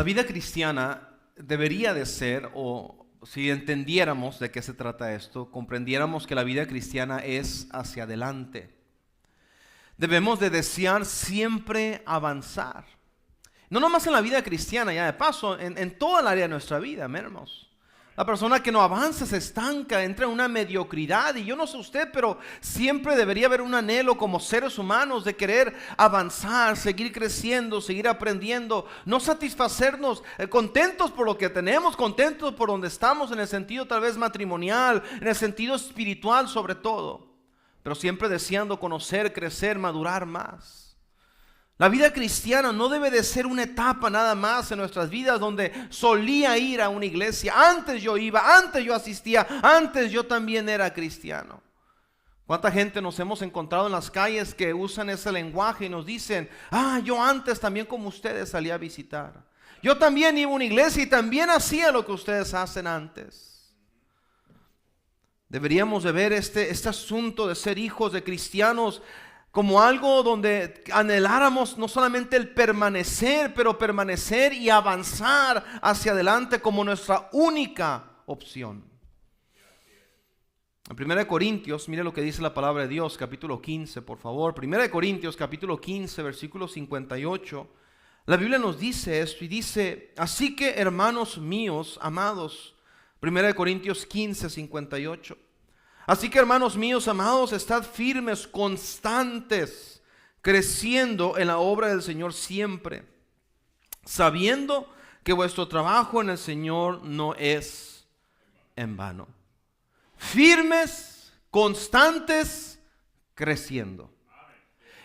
vida cristiana debería de ser, o si entendiéramos de qué se trata esto, comprendiéramos que la vida cristiana es hacia adelante. Debemos de desear siempre avanzar. No nomás en la vida cristiana, ya de paso, en toda el área de nuestra vida, hermanos. La persona que no avanza se estanca, entra en una mediocridad. Y yo no sé usted, pero siempre debería haber un anhelo como seres humanos de querer avanzar, seguir creciendo, seguir aprendiendo. No satisfacernos, contentos por lo que tenemos, contentos por donde estamos, en el sentido tal vez matrimonial, en el sentido espiritual sobre todo. Pero siempre deseando conocer, crecer, madurar más. La vida cristiana no debe de ser una etapa nada más en nuestras vidas donde solía ir a una iglesia. Antes yo iba, antes yo asistía, antes yo también era cristiano. ¿Cuánta gente nos hemos encontrado en las calles que usan ese lenguaje y nos dicen: yo antes también como ustedes salía a visitar. Yo también iba a una iglesia y también hacía lo que ustedes hacen antes. Deberíamos de ver este asunto de ser hijos de cristianos como algo donde anheláramos no solamente el permanecer, pero permanecer y avanzar hacia adelante como nuestra única opción. En 1 Corintios, mire lo que dice la palabra de Dios, capítulo 15, por favor. 1 Corintios, capítulo 15, versículo 58. La Biblia nos dice esto y dice: así que, hermanos míos, amados, 1 Corintios 15, 58. Así que, hermanos míos amados, estad firmes, constantes, creciendo en la obra del Señor siempre, sabiendo que vuestro trabajo en el Señor no es en vano. Firmes, constantes, creciendo.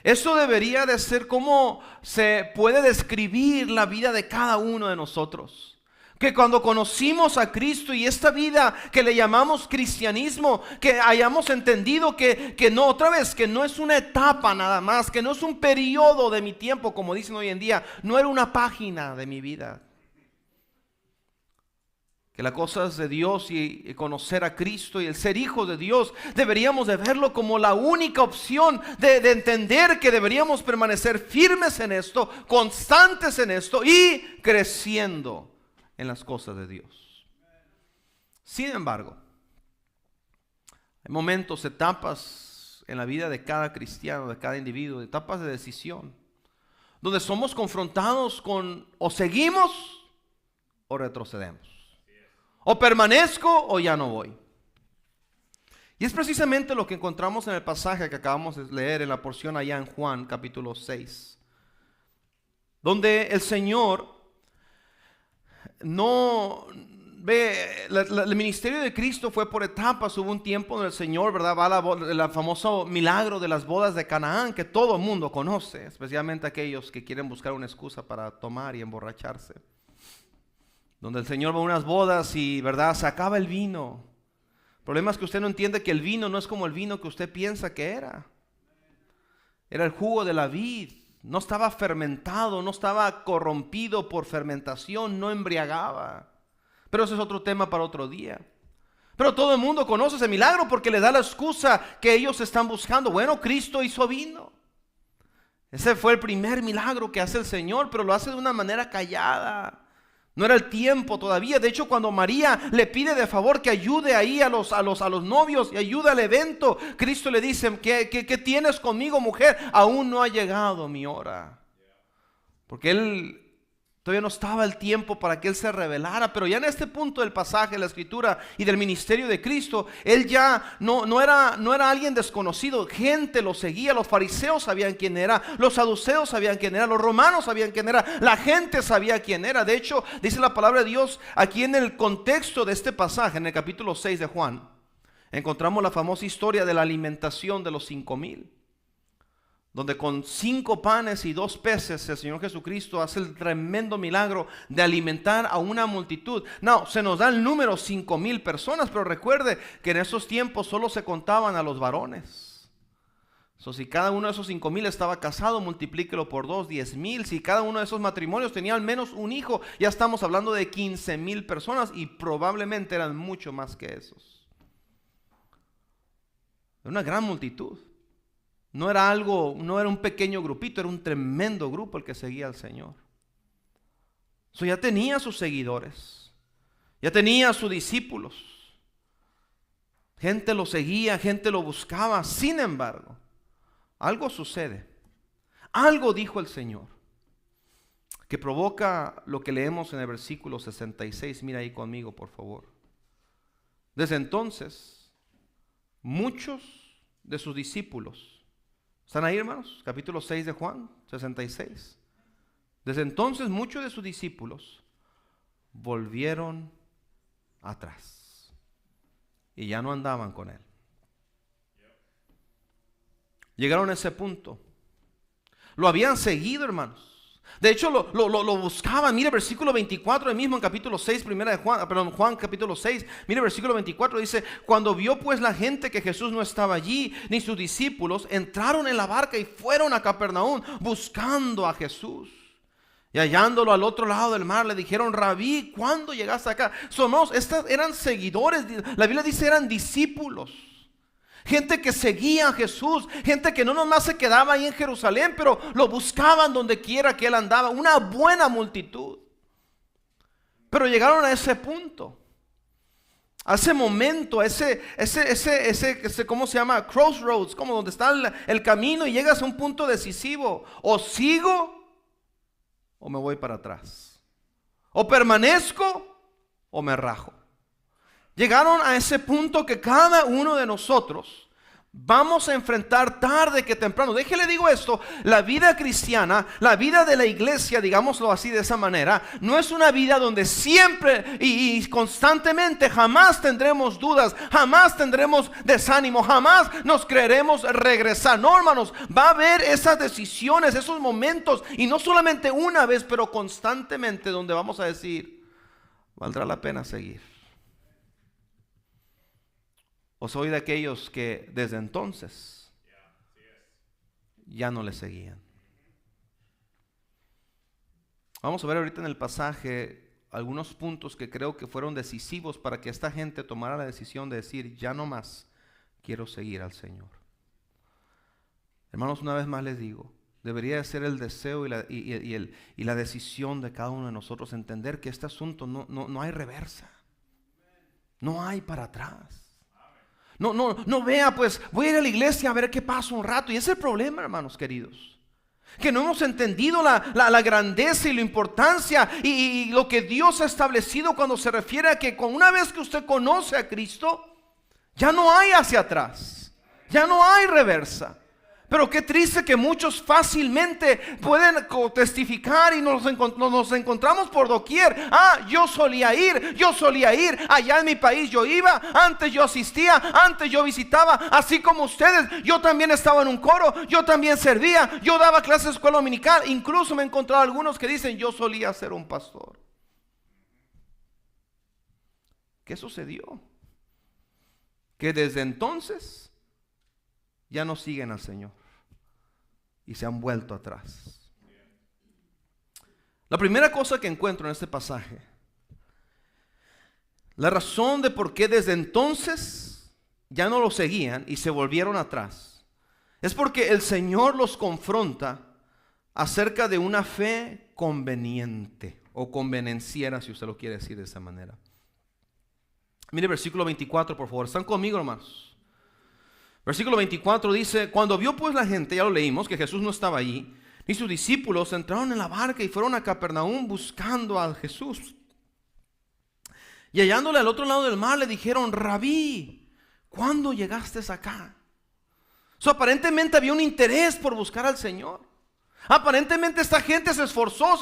Eso debería de ser como se puede describir la vida de cada uno de nosotros. Que cuando conocimos a Cristo y esta vida que le llamamos cristianismo, que hayamos entendido que no, otra vez, que no es una etapa nada más, que no es un periodo de mi tiempo, como dicen hoy en día, no era una página de mi vida. Que las cosas de Dios y conocer a Cristo y el ser hijos de Dios, deberíamos de verlo como la única opción de entender que deberíamos permanecer firmes en esto, constantes en esto y creciendo en las cosas de Dios. Sin embargo, hay momentos, etapas en la vida de cada cristiano, de cada individuo, etapas de decisión, donde somos confrontados con o seguimos o retrocedemos, o permanezco o ya no voy. Y es precisamente lo que encontramos en el pasaje que acabamos de leer en la porción allá en Juan capítulo 6, donde el Señor el ministerio de Cristo fue por etapas. Hubo un tiempo donde el Señor, ¿verdad?, va el famoso milagro de las bodas de Canaán, que todo el mundo conoce, especialmente aquellos que quieren buscar una excusa para tomar y emborracharse. Donde el Señor va a unas bodas y, ¿verdad?, se acaba el vino. El problema es que usted no entiende que el vino no es como el vino que usted piensa que era. Era el jugo de la vid. No estaba fermentado, no estaba corrompido por fermentación, no embriagaba. Pero ese es otro tema para otro día. Pero todo el mundo conoce ese milagro porque le da la excusa que ellos están buscando. Bueno, Cristo hizo vino. Ese fue el primer milagro que hace el Señor, pero lo hace de una manera callada. No era el tiempo todavía. De hecho, cuando María le pide de favor que ayude ahí a los novios y ayude al evento, Cristo le dice: ¿Qué tienes conmigo, mujer? Aún no ha llegado mi hora. Porque Él todavía no estaba el tiempo para que Él se revelara. Pero ya en este punto del pasaje de la Escritura y del ministerio de Cristo, Él ya no era alguien desconocido. Gente lo seguía. Los fariseos sabían quién era, los saduceos sabían quién era, los romanos sabían quién era, la gente sabía quién era. De hecho, dice la palabra de Dios aquí en el contexto de este pasaje, en el capítulo 6 de Juan, encontramos la famosa historia de la alimentación de los 5,000. Donde con 5 panes y 2 peces el Señor Jesucristo hace el tremendo milagro de alimentar a una multitud. No, se nos da el número 5,000 personas, pero recuerde que en esos tiempos solo se contaban a los varones. Si cada uno de esos 5,000 estaba casado, multiplíquelo por 2, 10,000. Si cada uno de esos matrimonios tenía al menos un hijo, ya estamos hablando de 15,000 personas y probablemente eran mucho más que esos. Una gran multitud. No era un pequeño grupito, era un tremendo grupo el que seguía al Señor. So, ya tenía sus seguidores, ya tenía sus discípulos. Gente lo seguía, gente lo buscaba. Sin embargo, algo sucede. Algo dijo el Señor que provoca lo que leemos en el versículo 66. Mira ahí conmigo, por favor. Desde entonces, muchos de sus discípulos, ¿están ahí, hermanos? Capítulo 6 de Juan, 66. Desde entonces, muchos de sus discípulos volvieron atrás y ya no andaban con él. Llegaron a ese punto. Lo habían seguido, hermanos. De hecho, lo buscaban. Mire versículo 24, ahí mismo en capítulo 6, Juan capítulo 6. Mire versículo 24, dice: cuando vio pues la gente que Jesús no estaba allí, ni sus discípulos, entraron en la barca y fueron a Capernaum buscando a Jesús. Y hallándolo al otro lado del mar, le dijeron: Rabí, ¿cuándo llegaste acá? Estos eran seguidores. La Biblia dice eran discípulos. Gente que seguía a Jesús, gente que no nomás se quedaba ahí en Jerusalén, pero lo buscaban donde quiera que él andaba. Una buena multitud. Pero llegaron a ese punto, a ese momento, ese ¿cómo se llama? Crossroads, como donde está el camino, y llegas a un punto decisivo. O sigo o me voy para atrás. O permanezco o me rajo. Llegaron a ese punto que cada uno de nosotros vamos a enfrentar tarde que temprano. Déjele digo esto: la vida cristiana, la vida de la iglesia, digámoslo así de esa manera, no es una vida donde siempre y constantemente jamás tendremos dudas, jamás tendremos desánimo, jamás nos creeremos regresar. No, hermanos, va a haber esas decisiones, esos momentos, y no solamente una vez, pero constantemente, donde vamos a decir: ¿valdrá la pena seguir? ¿O soy de aquellos que desde entonces ya no le seguían? Vamos a ver ahorita en el pasaje algunos puntos que creo que fueron decisivos para que esta gente tomara la decisión de decir: ya no más quiero seguir al Señor. Hermanos, una vez más les digo, debería de ser el deseo y la decisión de cada uno de nosotros entender que este asunto no hay reversa, no hay para atrás. No vea, pues voy a ir a la iglesia a ver qué pasa un rato. Y ese es el problema, hermanos queridos, que no hemos entendido la grandeza y la importancia y lo que Dios ha establecido cuando se refiere a que una vez que usted conoce a Cristo, ya no hay hacia atrás, ya no hay reversa. Pero qué triste que muchos fácilmente pueden testificar y nos encontramos por doquier. Yo solía ir, allá en mi país yo iba, antes yo asistía, antes yo visitaba, así como ustedes. Yo también estaba en un coro, yo también servía, yo daba clases de escuela dominical. Incluso me he encontrado algunos que dicen: yo solía ser un pastor. ¿Qué sucedió? Que desde entonces ya no siguen al Señor y se han vuelto atrás. La primera cosa que encuentro en este pasaje, la razón de por qué desde entonces ya no lo seguían y se volvieron atrás, es porque el Señor los confronta acerca de una fe conveniente o convenenciera, si usted lo quiere decir de esa manera. Mire versículo 24, por favor. ¿Están conmigo, hermanos? Versículo 24 dice: cuando vio pues la gente, ya lo leímos, que Jesús no estaba allí, ni sus discípulos, entraron en la barca y fueron a Capernaum buscando a Jesús. Y hallándole al otro lado del mar, le dijeron: Rabí, ¿cuándo llegaste acá? Aparentemente había un interés por buscar al Señor. Aparentemente esta gente se esforzó,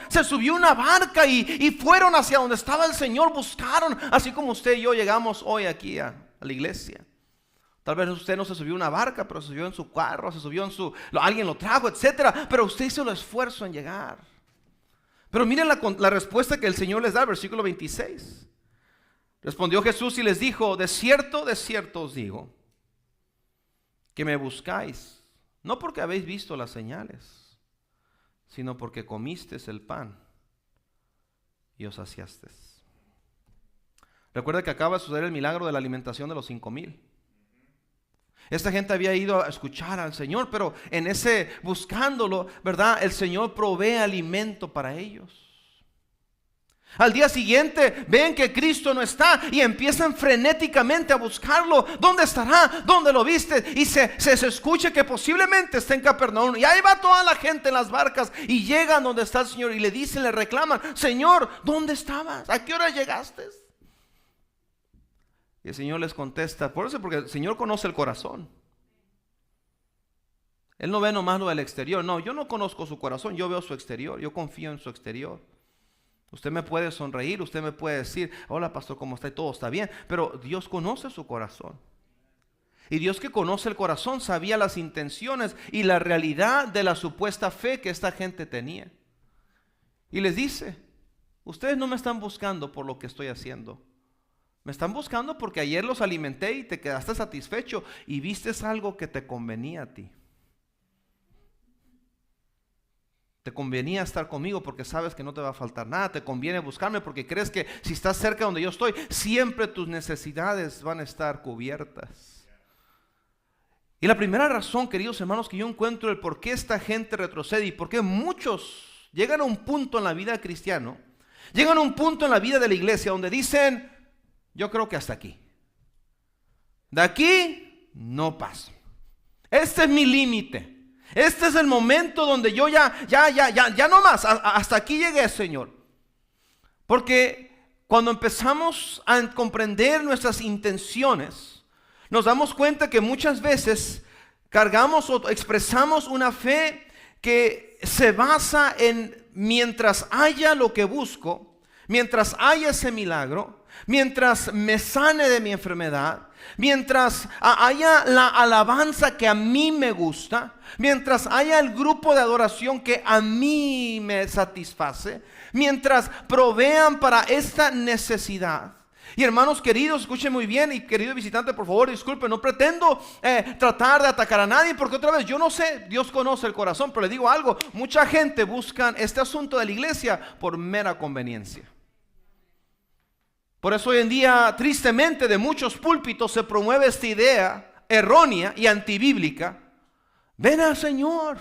se subió a una barca y fueron hacia donde estaba el Señor, buscaron, así como usted y yo llegamos hoy aquí a la iglesia. Tal vez usted no se subió a una barca, pero se subió en su carro, se subió alguien lo trajo, etcétera. Pero usted hizo el esfuerzo en llegar. Pero miren la respuesta que el Señor les da, versículo 26. Respondió Jesús y les dijo: de cierto os digo, que me buscáis, no porque habéis visto las señales, sino porque comisteis el pan y os saciasteis. Recuerda que acaba de suceder el milagro de la alimentación de los 5,000. Esta gente había ido a escuchar al Señor, pero en ese buscándolo, ¿verdad? El Señor provee alimento para ellos. Al día siguiente ven que Cristo no está y empiezan frenéticamente a buscarlo. ¿Dónde estará? ¿Dónde lo viste? Y se escucha que posiblemente está en Capernaum. Y ahí va toda la gente en las barcas y llegan donde está el Señor y le dicen, le reclaman: Señor, ¿dónde estabas? ¿A qué hora llegaste? Y el Señor les contesta, por eso, porque el Señor conoce el corazón. Él no ve nomás lo del exterior. No, yo no conozco su corazón, yo veo su exterior, yo confío en su exterior. Usted me puede sonreír, usted me puede decir: hola pastor, ¿cómo está? Y todo está bien, pero Dios conoce su corazón. Y Dios, que conoce el corazón, sabía las intenciones y la realidad de la supuesta fe que esta gente tenía. Y les dice: ustedes no me están buscando por lo que estoy haciendo. Me están buscando porque ayer los alimenté y te quedaste satisfecho y viste algo que te convenía a ti. Te convenía estar conmigo porque sabes que no te va a faltar nada. Te conviene buscarme porque crees que si estás cerca donde yo estoy, siempre tus necesidades van a estar cubiertas. Y la primera razón, queridos hermanos, que yo encuentro el por qué esta gente retrocede y por qué muchos llegan a un punto en la vida cristiana, llegan a un punto en la vida de la iglesia donde dicen: yo creo que hasta aquí. De aquí no paso. Este es mi límite. Este es el momento donde yo ya no más. Hasta aquí llegué, Señor. Porque cuando empezamos a comprender nuestras intenciones, nos damos cuenta que muchas veces cargamos o expresamos una fe que se basa en: mientras haya lo que busco, mientras haya ese milagro, mientras me sane de mi enfermedad, mientras haya la alabanza que a mí me gusta, mientras haya el grupo de adoración que a mí me satisface, mientras provean para esta necesidad. Y hermanos queridos, escuchen muy bien, y querido visitante, por favor, disculpe, no pretendo tratar de atacar a nadie, porque otra vez, yo no sé, Dios conoce el corazón, pero le digo algo: mucha gente busca este asunto de la iglesia por mera conveniencia. Por eso hoy en día, tristemente, de muchos púlpitos se promueve esta idea errónea y antibíblica: ven al Señor,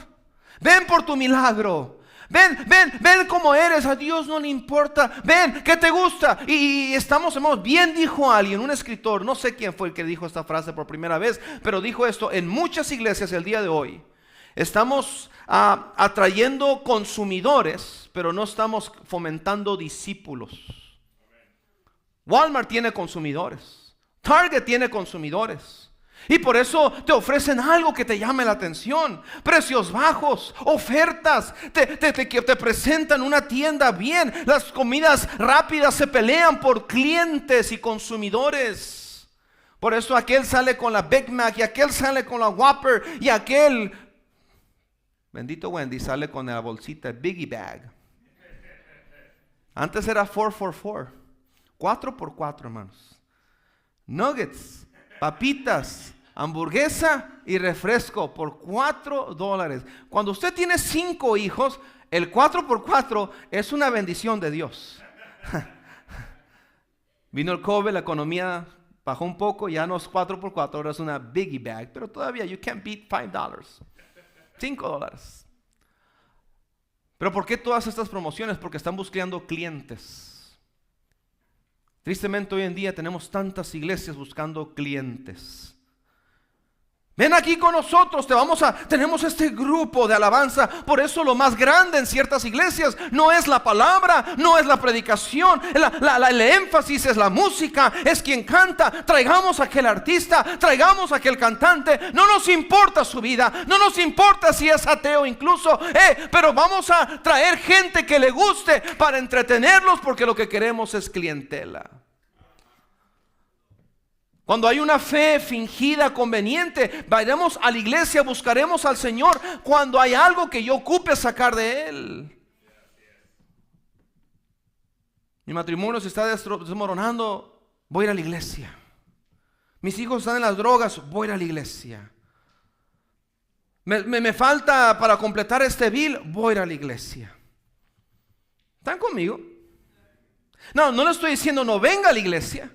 ven por tu milagro, ven como eres, a Dios no le importa, ven, ¿qué te gusta? Y estamos, hermanos, bien dijo alguien, un escritor, no sé quién fue el que dijo esta frase por primera vez, pero dijo esto: en muchas iglesias el día de hoy estamos atrayendo consumidores, pero no estamos fomentando discípulos. Walmart tiene consumidores, Target tiene consumidores, y por eso te ofrecen algo que te llame la atención, precios bajos, ofertas, te presentan una tienda bien. Las comidas rápidas se pelean por clientes y consumidores. Por eso aquel sale con la Big Mac y aquel sale con la Whopper y aquel, bendito Wendy, sale con la bolsita Biggie Bag. Antes era 4 por 4, hermanos. Nuggets, papitas, hamburguesa y refresco por $4. Cuando usted tiene 5 hijos, el 4 por 4 es una bendición de Dios. Vino el COVID, la economía bajó un poco, ya no es 4 por 4, ahora es una biggie bag, pero todavía you can't beat $5, $5. Pero ¿por qué todas estas promociones? Porque están buscando clientes. Tristemente hoy en día tenemos tantas iglesias buscando clientes. Ven aquí con nosotros, tenemos este grupo de alabanza. Por eso lo más grande en ciertas iglesias no es la palabra, no es la predicación, el énfasis es la música, es quien canta. Traigamos a aquel artista, traigamos a aquel cantante. No nos importa su vida, no nos importa si es ateo incluso, pero vamos a traer gente que le guste para entretenerlos, porque lo que queremos es clientela. Cuando hay una fe fingida, conveniente, vayamos a la iglesia, buscaremos al Señor cuando hay algo que yo ocupe sacar de Él. Mi matrimonio se está desmoronando, voy a ir a la iglesia. Mis hijos están en las drogas, voy a ir a la iglesia. Me falta para completar este bill, voy a ir a la iglesia. ¿Están conmigo? No le estoy diciendo no venga a la iglesia,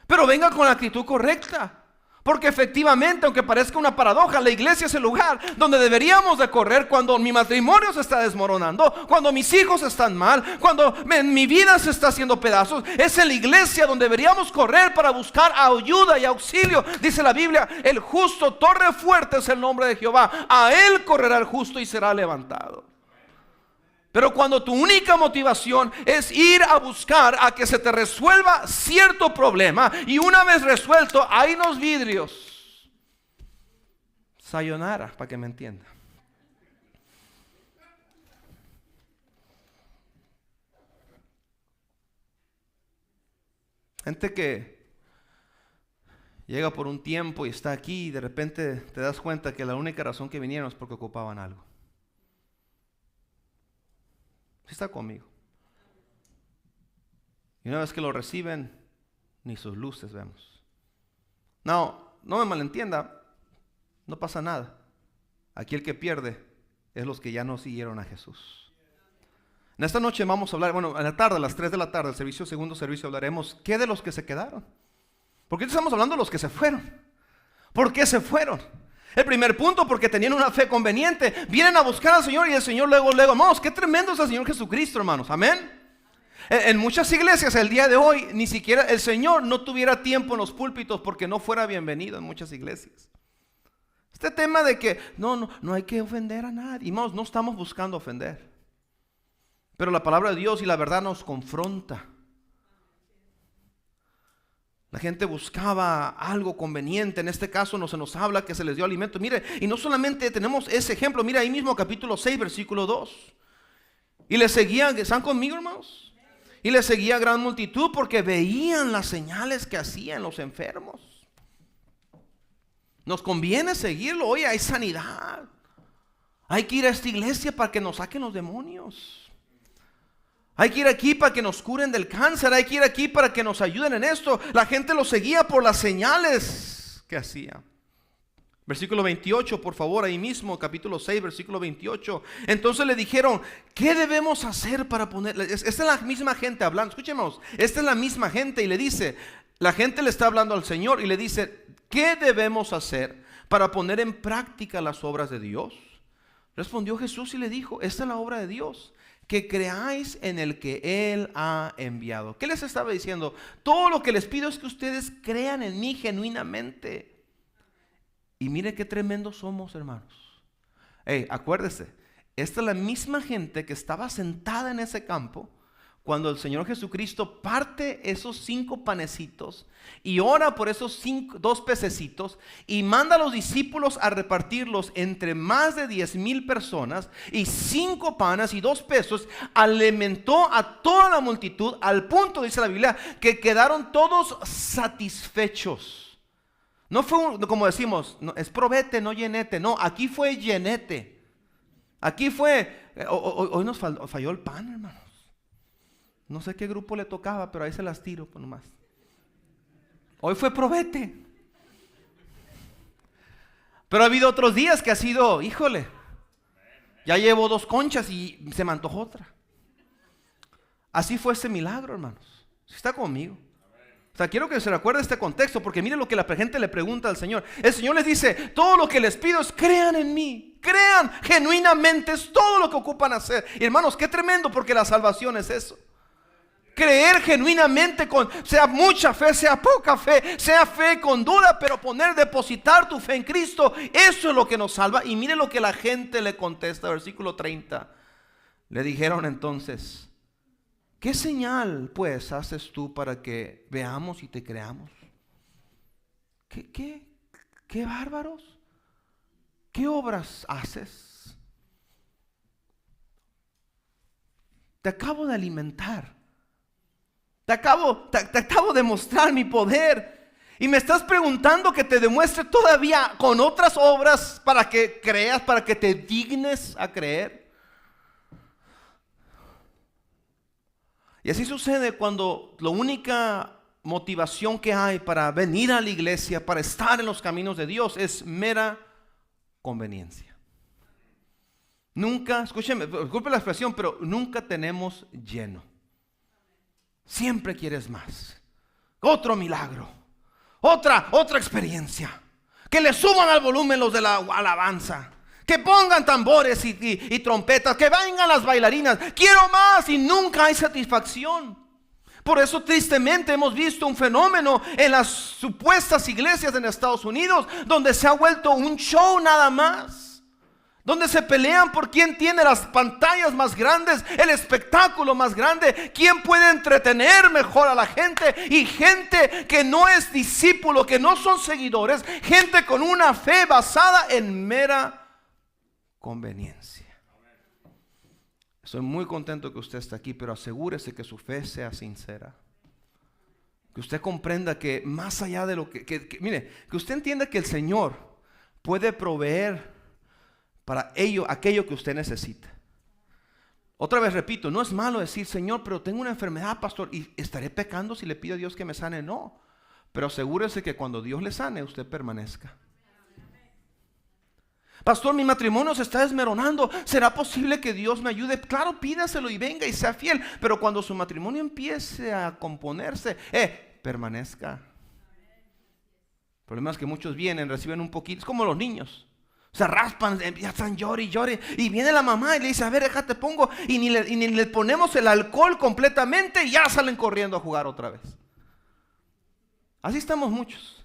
pero venga con la actitud correcta. Porque efectivamente, aunque parezca una paradoja, la iglesia es el lugar donde deberíamos de correr cuando mi matrimonio se está desmoronando, cuando mis hijos están mal, cuando mi vida se está haciendo pedazos. Es en la iglesia donde deberíamos correr para buscar ayuda y auxilio. Dice la Biblia, el justo, torre fuerte es el nombre de Jehová. A él correrá el justo y será levantado. Pero cuando tu única motivación es ir a buscar a que se te resuelva cierto problema, y una vez resuelto, hay unos vidrios. Sayonara, para que me entienda. Gente que llega por un tiempo y está aquí y de repente te das cuenta que la única razón que vinieron es porque ocupaban algo. ¿Sí está conmigo? Y una vez que lo reciben, ni sus luces vemos. No me malentienda, no pasa nada. Aquí el que pierde es los que ya no siguieron a Jesús. En esta noche vamos a hablar, bueno, en la tarde, a las 3 de la tarde, el segundo servicio, hablaremos ¿qué de los que se quedaron? Porque estamos hablando de los que se fueron. ¿Por qué se fueron? El primer punto, porque tenían una fe conveniente. Vienen a buscar al Señor y el Señor luego, hermanos, qué tremendo es el Señor Jesucristo, hermanos, amén. En muchas iglesias el día de hoy, ni siquiera el Señor no tuviera tiempo en los púlpitos porque no fuera bienvenido en muchas iglesias. Este tema de que no hay que ofender a nadie, hermanos, no estamos buscando ofender. Pero la palabra de Dios y la verdad nos confronta. La gente buscaba algo conveniente. En este caso no se nos habla que se les dio alimento. Mire, y no solamente tenemos ese ejemplo. Mira ahí mismo capítulo 6 versículo 2. Y le seguían, ¿están conmigo, hermanos? Y le seguía gran multitud porque veían las señales que hacían los enfermos. Nos conviene seguirlo. Oye, hay sanidad. Hay que ir a esta iglesia para que nos saquen los demonios. Hay que ir aquí para que nos curen del cáncer. Hay que ir aquí para que nos ayuden en esto. La gente lo seguía por las señales que hacía. Versículo 28, por favor, ahí mismo, capítulo 6, versículo 28. Entonces le dijeron, ¿qué debemos hacer para poner? Esta es la misma gente hablando, escúchenos, esta es la misma gente y le dice, la gente le está hablando al Señor y le dice, ¿qué debemos hacer para poner en práctica las obras de Dios? Respondió Jesús y le dijo, esta es la obra de Dios, que creáis en el que Él ha enviado. ¿Qué les estaba diciendo? Todo lo que les pido es que ustedes crean en mí genuinamente. Y mire qué tremendos somos, hermanos. Acuérdese, esta es la misma gente que estaba sentada en ese campo cuando el Señor Jesucristo parte esos 5 panecitos y ora por esos 2 pececitos y manda a los discípulos a repartirlos entre más de 10,000 personas, y 5 panes y 2 pesos alimentó a toda la multitud al punto, dice la Biblia, que quedaron todos satisfechos. No fue como decimos, no, es probete, no llenete. No, aquí fue llenete. Aquí fue, hoy nos falló el pan, hermanos. No sé qué grupo le tocaba, pero ahí se las tiro, pues nomás. Hoy fue probete. Pero ha habido otros días que ha sido, híjole, ya llevo 2 conchas y se me antojó otra. Así fue ese milagro, hermanos. ¿Sí está conmigo? O sea, quiero que se recuerde este contexto, porque mire lo que la gente le pregunta al Señor. El Señor les dice, todo lo que les pido es crean en mí. Crean genuinamente, es todo lo que ocupan hacer. Y hermanos, qué tremendo, porque la salvación es eso. Creer genuinamente, sea mucha fe, sea poca fe, sea fe con duda, pero depositar tu fe en Cristo, eso es lo que nos salva. Y mire lo que la gente le contesta, versículo 30. Le dijeron entonces, ¿qué señal pues haces tú para que veamos y te creamos? ¿Qué bárbaros? ¿Qué obras haces? Te acabo de alimentar. Te acabo de mostrar mi poder. Y me estás preguntando que te demuestre todavía con otras obras para que creas, para que te dignes a creer. Y así sucede cuando la única motivación que hay para venir a la iglesia, para estar en los caminos de Dios, es mera conveniencia. Nunca, escúcheme, disculpe la expresión, pero nunca tenemos lleno. Siempre quieres más. Otro milagro, Otra experiencia. Que le suban al volumen los de la alabanza. Que pongan tambores y trompetas. Que vengan las bailarinas. Quiero más y nunca hay satisfacción. Por eso tristemente hemos visto un fenómeno en las supuestas iglesias en Estados Unidos, donde se ha vuelto un show nada más, donde se pelean por quién tiene las pantallas más grandes, el espectáculo más grande, quién puede entretener mejor a la gente, y gente que no es discípulo, que no son seguidores, gente con una fe basada en mera conveniencia. Estoy muy contento que usted esté aquí, pero asegúrese que su fe sea sincera. Que usted comprenda que más allá de lo que mire, que usted entienda que el Señor puede proveer para aquello que usted necesita. Otra vez repito, no es malo decir, Señor, pero tengo una enfermedad, pastor, y estaré pecando si le pido a Dios que me sane. No, pero asegúrese que cuando Dios le sane, usted permanezca. Pastor, mi matrimonio se está desmoronando. ¿Será posible que Dios me ayude? Claro, pídaselo y venga y sea fiel. Pero cuando su matrimonio empiece a componerse, permanezca. El problema es que muchos vienen, reciben un poquito. Es como los niños. Se raspan, ya están llore y llore. Y viene la mamá y le dice, a ver, déjate pongo. Y ni le ponemos el alcohol completamente y ya salen corriendo a jugar otra vez. Así estamos muchos.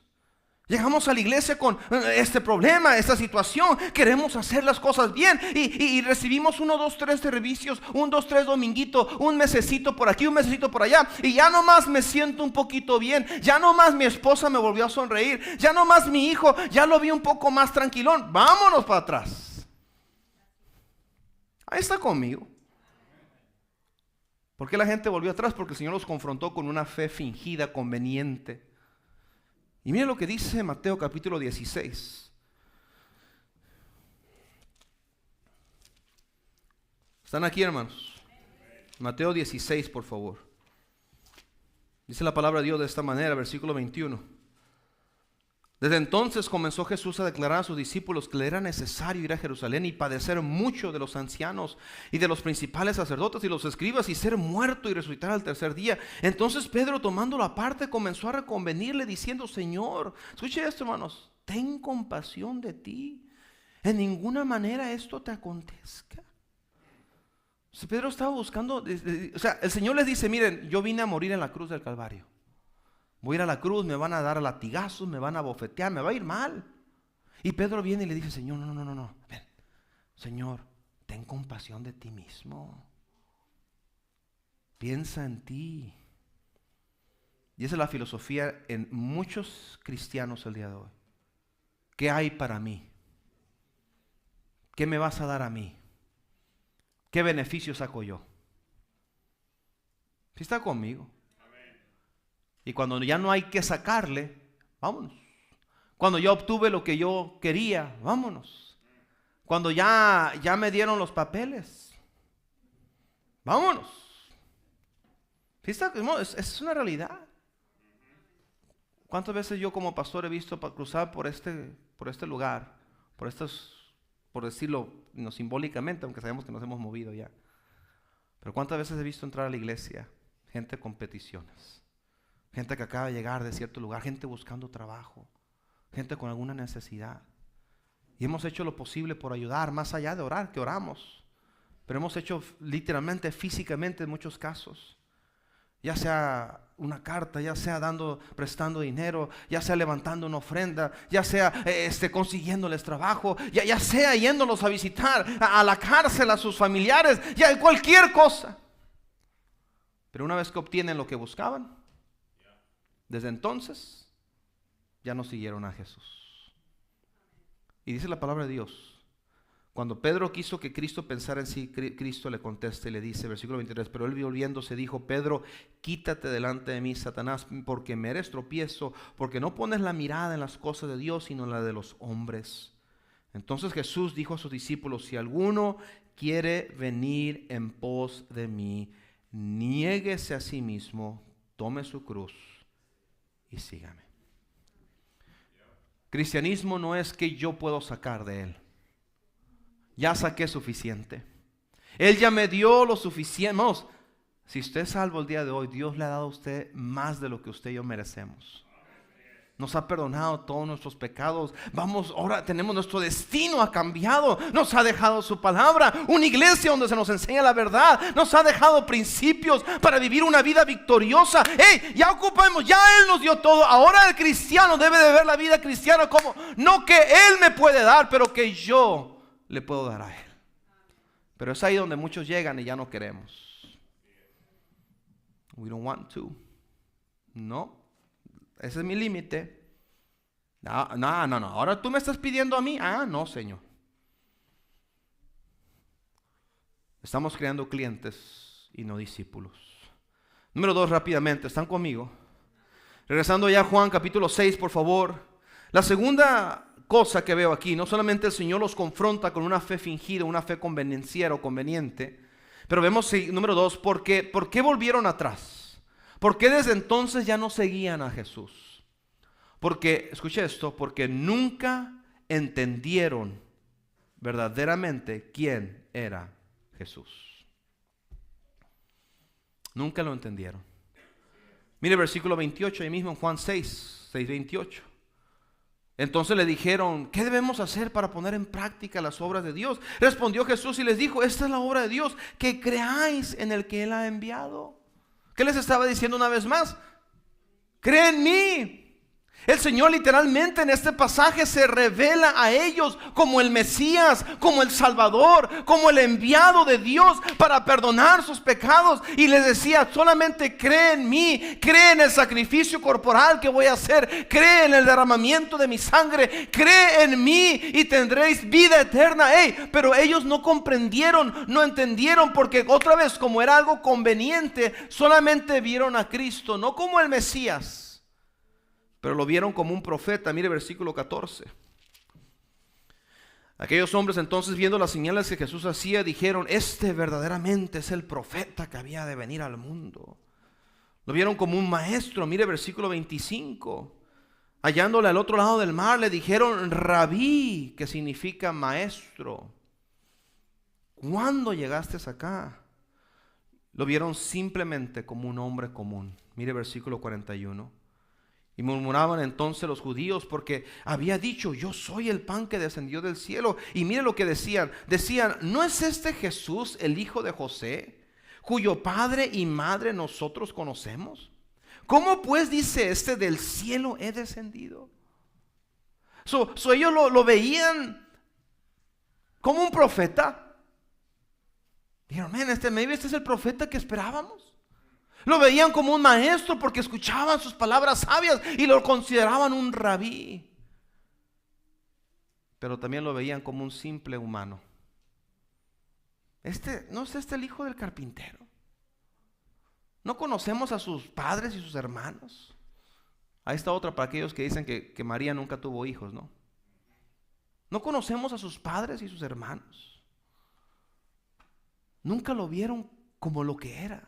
Llegamos a la iglesia con este problema, esta situación. Queremos hacer las cosas bien. Y recibimos 1, 2, 3 servicios. 1, 2, 3 dominguito. Un mesecito por aquí, un mesecito por allá. Y ya nomás me siento un poquito bien. Ya nomás mi esposa me volvió a sonreír. Ya nomás mi hijo, ya lo vi un poco más tranquilón. Vámonos para atrás. Ahí está conmigo. ¿Por qué la gente volvió atrás? Porque el Señor los confrontó con una fe fingida, conveniente. Y miren lo que dice Mateo capítulo 16. ¿Están aquí, hermanos? Mateo 16, por favor. Dice la palabra de Dios de esta manera, versículo 21. Desde entonces comenzó Jesús a declarar a sus discípulos que le era necesario ir a Jerusalén y padecer mucho de los ancianos y de los principales sacerdotes y los escribas y ser muerto y resucitar al tercer día. Entonces Pedro, tomándolo aparte, comenzó a reconvenirle diciendo, Señor, escuche esto, hermanos, ten compasión de ti. En ninguna manera esto te acontezca. Si Pedro estaba buscando, o sea, el Señor les dice, miren, yo vine a morir en la cruz del Calvario. Voy a ir a la cruz, me van a dar latigazos, me van a bofetear, me va a ir mal. Y Pedro viene y le dice, Señor, no, ven. Señor, ten compasión de ti mismo. Piensa en ti. Y esa es la filosofía en muchos cristianos el día de hoy. ¿Qué hay para mí? ¿Qué me vas a dar a mí? ¿Qué beneficio saco yo? ¿Sí está conmigo? Y cuando ya no hay que sacarle, vámonos. Cuando ya obtuve lo que yo quería, vámonos. Cuando ya me dieron los papeles, vámonos. ¿Sí está? Es una realidad. ¿Cuántas veces yo como pastor he visto cruzar por este lugar, por decirlo no, simbólicamente, aunque sabemos que nos hemos movido ya? Pero ¿cuántas veces he visto entrar a la iglesia gente con peticiones? Gente que acaba de llegar de cierto lugar, gente buscando trabajo, gente con alguna necesidad. Y hemos hecho lo posible por ayudar, más allá de orar, que oramos. Pero hemos hecho literalmente, físicamente en muchos casos. Ya sea una carta, ya sea prestando dinero, ya sea levantando una ofrenda, ya sea consiguiéndoles trabajo, ya sea yéndolos a visitar a la cárcel, a sus familiares, ya cualquier cosa. Pero una vez que obtienen lo que buscaban, desde entonces ya no siguieron a Jesús. Y dice la palabra de Dios, cuando Pedro quiso que Cristo pensara en sí, Cristo le contesta y le dice, versículo 23, pero él volviéndose dijo, Pedro, quítate delante de mí, Satanás, porque me eres tropiezo, porque no pones la mirada en las cosas de Dios, sino en la de los hombres. Entonces Jesús dijo a sus discípulos, si alguno quiere venir en pos de mí, niéguese a sí mismo, tome su cruz y sígame. Cristianismo no es que yo puedo sacar de él. Ya saqué suficiente. Él ya me dio lo suficiente. Vamos, si usted es salvo el día de hoy, Dios le ha dado a usted más de lo que usted y yo merecemos. Nos ha perdonado todos nuestros pecados. Vamos, ahora tenemos nuestro destino, ha cambiado. Nos ha dejado su palabra, una iglesia donde se nos enseña la verdad. Nos ha dejado principios para vivir una vida victoriosa. Hey, ya ocupamos, ya Él nos dio todo. Ahora el cristiano debe de ver la vida cristiana como no que Él me puede dar, pero que yo le puedo dar a Él. Pero es ahí donde muchos llegan y ya no queremos. We don't want to. No. Ese es mi límite. No. Ahora tú me estás pidiendo a mí. No, Señor. Estamos creando clientes y no discípulos. Número 2, rápidamente. ¿Están conmigo? Regresando ya a Juan capítulo 6, por favor. La segunda cosa que veo aquí, no solamente el Señor los confronta con una fe fingida, una fe convenenciera o conveniente, pero vemos, número 2, ¿por qué volvieron atrás? ¿Por qué desde entonces ya no seguían a Jesús? Porque, escuche esto, porque nunca entendieron verdaderamente quién era Jesús. Nunca lo entendieron. Mire el versículo 28, ahí mismo en Juan 6:28. Entonces le dijeron, ¿qué debemos hacer para poner en práctica las obras de Dios? Respondió Jesús y les dijo, esta es la obra de Dios, que creáis en el que Él ha enviado. ¿Qué les estaba diciendo una vez más? Cree en mí. El Señor literalmente en este pasaje se revela a ellos como el Mesías, como el Salvador, como el enviado de Dios para perdonar sus pecados. Y les decía, solamente cree en mí, cree en el sacrificio corporal que voy a hacer, cree en el derramamiento de mi sangre, cree en mí y tendréis vida eterna. Pero ellos no comprendieron, no entendieron, porque otra vez, como era algo conveniente, solamente vieron a Cristo, no como el Mesías, pero lo vieron como un profeta. Mire versículo 14. Aquellos hombres entonces, viendo las señales que Jesús hacía, dijeron, este verdaderamente es el profeta que había de venir al mundo. Lo vieron como un maestro. Mire versículo 25. Hallándole al otro lado del mar, le dijeron, Rabí, que significa maestro. ¿Cuándo llegaste acá? Lo vieron simplemente como un hombre común. Mire versículo 41. Y murmuraban entonces los judíos porque había dicho, yo soy el pan que descendió del cielo. Y mire lo que decían. Decían, ¿no es este Jesús el hijo de José, cuyo padre y madre nosotros conocemos? ¿Cómo pues dice este, del cielo he descendido? Ellos lo veían como un profeta. Dijeron, maybe este es el profeta que esperábamos. Lo veían como un maestro porque escuchaban sus palabras sabias y lo consideraban un rabí. Pero también lo veían como un simple humano. ¿No es este el hijo del carpintero? ¿No conocemos a sus padres y sus hermanos? Ahí está otra para aquellos que dicen que María nunca tuvo hijos, ¿no? ¿No conocemos a sus padres y sus hermanos? Nunca lo vieron como lo que era.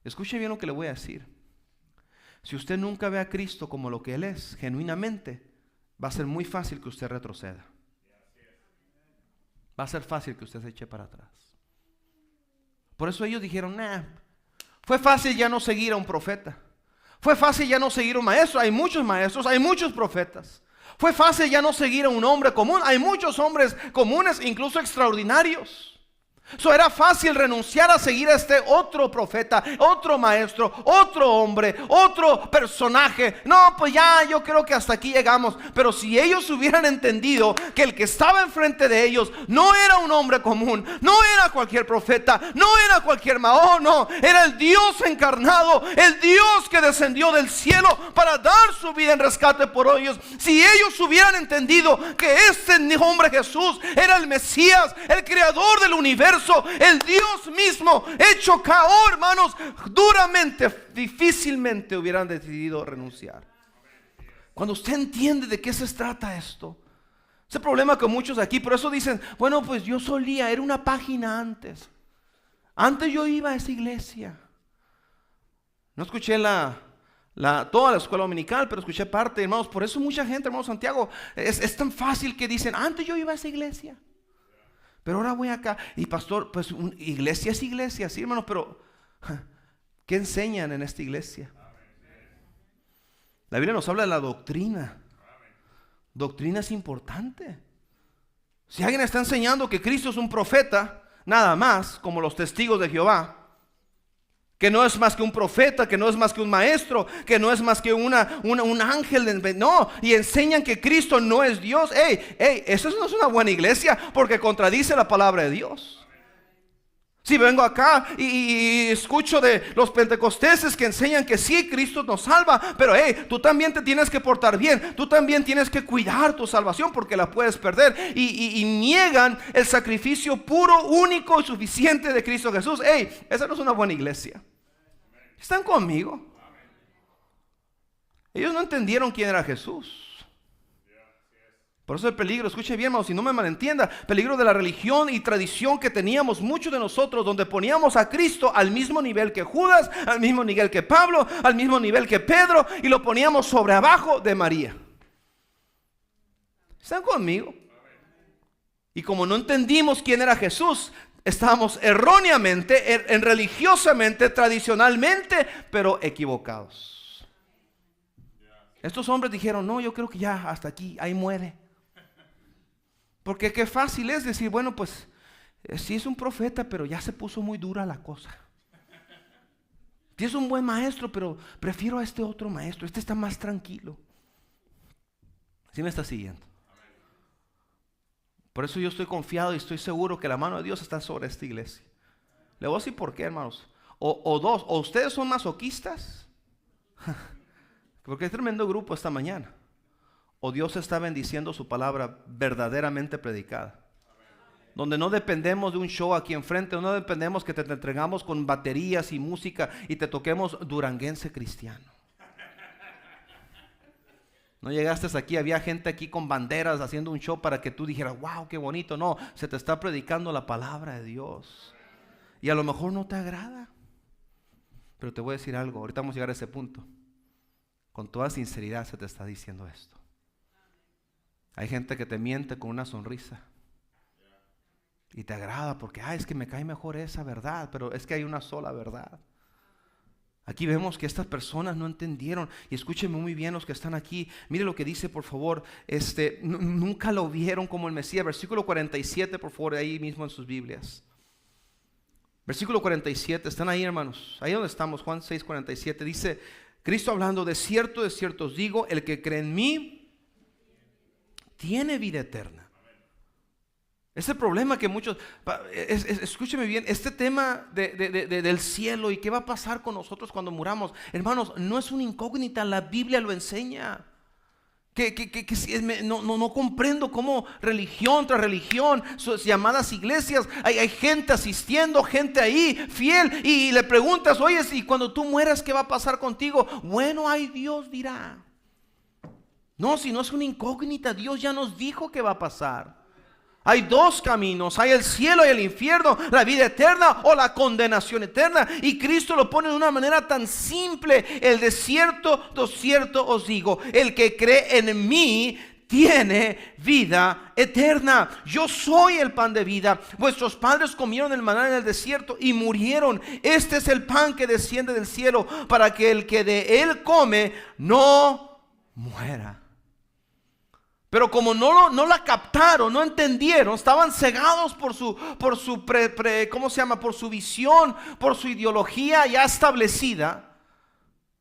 Escuche bien lo que le voy a decir. Si usted nunca ve a Cristo como lo que Él es, genuinamente, va a ser muy fácil que usted retroceda. Va a ser fácil que usted se eche para atrás. Por eso ellos dijeron, fue fácil ya no seguir a un profeta. Fue fácil ya no seguir a un maestro. Hay muchos maestros, hay muchos profetas. Fue fácil ya no seguir a un hombre común. Hay muchos hombres comunes, incluso extraordinarios. Era fácil renunciar a seguir a este otro profeta, otro maestro, otro hombre, otro personaje. No, pues ya yo creo que hasta aquí llegamos. Pero si ellos hubieran entendido que el que estaba enfrente de ellos no era un hombre común, no era cualquier profeta, no era cualquier Mahón, no, era el Dios encarnado, el Dios que descendió del cielo para dar su vida en rescate por ellos. Si ellos hubieran entendido que este hombre Jesús era el Mesías, el creador del universo, el Dios mismo hecho caos, hermanos, duramente, difícilmente hubieran decidido renunciar. Cuando usted entiende de qué se trata esto, ese problema con muchos aquí, por eso dicen, bueno, pues yo era una página antes yo iba a esa iglesia. No escuché toda la escuela dominical, pero escuché parte, hermanos. Por eso mucha gente, hermano Santiago, es tan fácil que dicen, antes yo iba a esa iglesia, pero ahora voy acá. Y pastor, pues iglesia es iglesia, sí, hermanos, pero ¿qué enseñan en esta iglesia? La Biblia nos habla de la doctrina. Doctrina es importante. Si alguien está enseñando que Cristo es un profeta, nada más, como los testigos de Jehová, que no es más que un profeta, que no es más que un maestro, que no es más que un ángel, no, y enseñan que Cristo no es Dios. Eso no es una buena iglesia, porque contradice la palabra de Dios. Si vengo acá y escucho de los pentecosteses que enseñan que sí, Cristo nos salva, pero tú también te tienes que portar bien, tú también tienes que cuidar tu salvación porque la puedes perder, y niegan el sacrificio puro, único y suficiente de Cristo Jesús. Esa no es una buena iglesia. ¿Están conmigo? Ellos no entendieron quién era Jesús. Por eso el peligro, escuche bien, hermano, si no me malentienda, peligro de la religión y tradición que teníamos muchos de nosotros, donde poníamos a Cristo al mismo nivel que Judas, al mismo nivel que Pablo, al mismo nivel que Pedro, y lo poníamos sobre abajo de María. ¿Están conmigo? Y como no entendimos quién era Jesús, estábamos erróneamente, religiosamente, tradicionalmente, pero equivocados. Estos hombres dijeron, no, yo creo que ya hasta aquí, ahí muere. Porque qué fácil es decir, bueno, pues sí es un profeta, pero ya se puso muy dura la cosa. Sí es un buen maestro, pero prefiero a este otro maestro, este está más tranquilo. ¿Sí me está siguiendo? Por eso yo estoy confiado y estoy seguro que la mano de Dios está sobre esta iglesia. Le voy a decir por qué, hermanos. O ustedes son masoquistas, porque es tremendo grupo esta mañana. O Dios está bendiciendo su palabra verdaderamente predicada. Donde no dependemos de un show aquí enfrente, no dependemos que te entregamos con baterías y música y te toquemos duranguense cristiano. No llegaste aquí, había gente aquí con banderas haciendo un show para que tú dijeras, wow, qué bonito. No, se te está predicando la palabra de Dios. Y a lo mejor no te agrada. Pero te voy a decir algo, ahorita vamos a llegar a ese punto. Con toda sinceridad se te está diciendo esto. Hay gente que te miente con una sonrisa y te agrada porque, es que me cae mejor esa verdad, pero es que hay una sola verdad. Aquí vemos que estas personas no entendieron, y escúchenme muy bien los que están aquí. Mire lo que dice, por favor, nunca lo vieron como el Mesías. Versículo 47, por favor, ahí mismo en sus Biblias. Versículo 47, están ahí, hermanos, ahí donde estamos, Juan 6:47, dice Cristo hablando, de cierto os digo, el que cree en mí tiene vida eterna. Ese problema que muchos, escúcheme bien, este tema del cielo y qué va a pasar con nosotros cuando muramos, hermanos, no es una incógnita, la Biblia lo enseña. No comprendo cómo religión tras religión, sus llamadas iglesias, hay gente asistiendo, gente ahí fiel, y le preguntas, oye, y cuando tú mueras, ¿qué va a pasar contigo? Bueno, ay, Dios dirá. No, si no es una incógnita, Dios ya nos dijo que va a pasar. Hay dos caminos, hay el cielo y el infierno, la vida eterna o la condenación eterna. Y Cristo lo pone de una manera tan simple: el de cierto os digo, el que cree en mí tiene vida eterna. Yo soy el pan de vida. Vuestros padres comieron el maná en el desierto y murieron. Este es el pan que desciende del cielo, para que el que de él come no muera. Pero como no la captaron, no entendieron, estaban cegados por su por su visión, por su ideología ya establecida,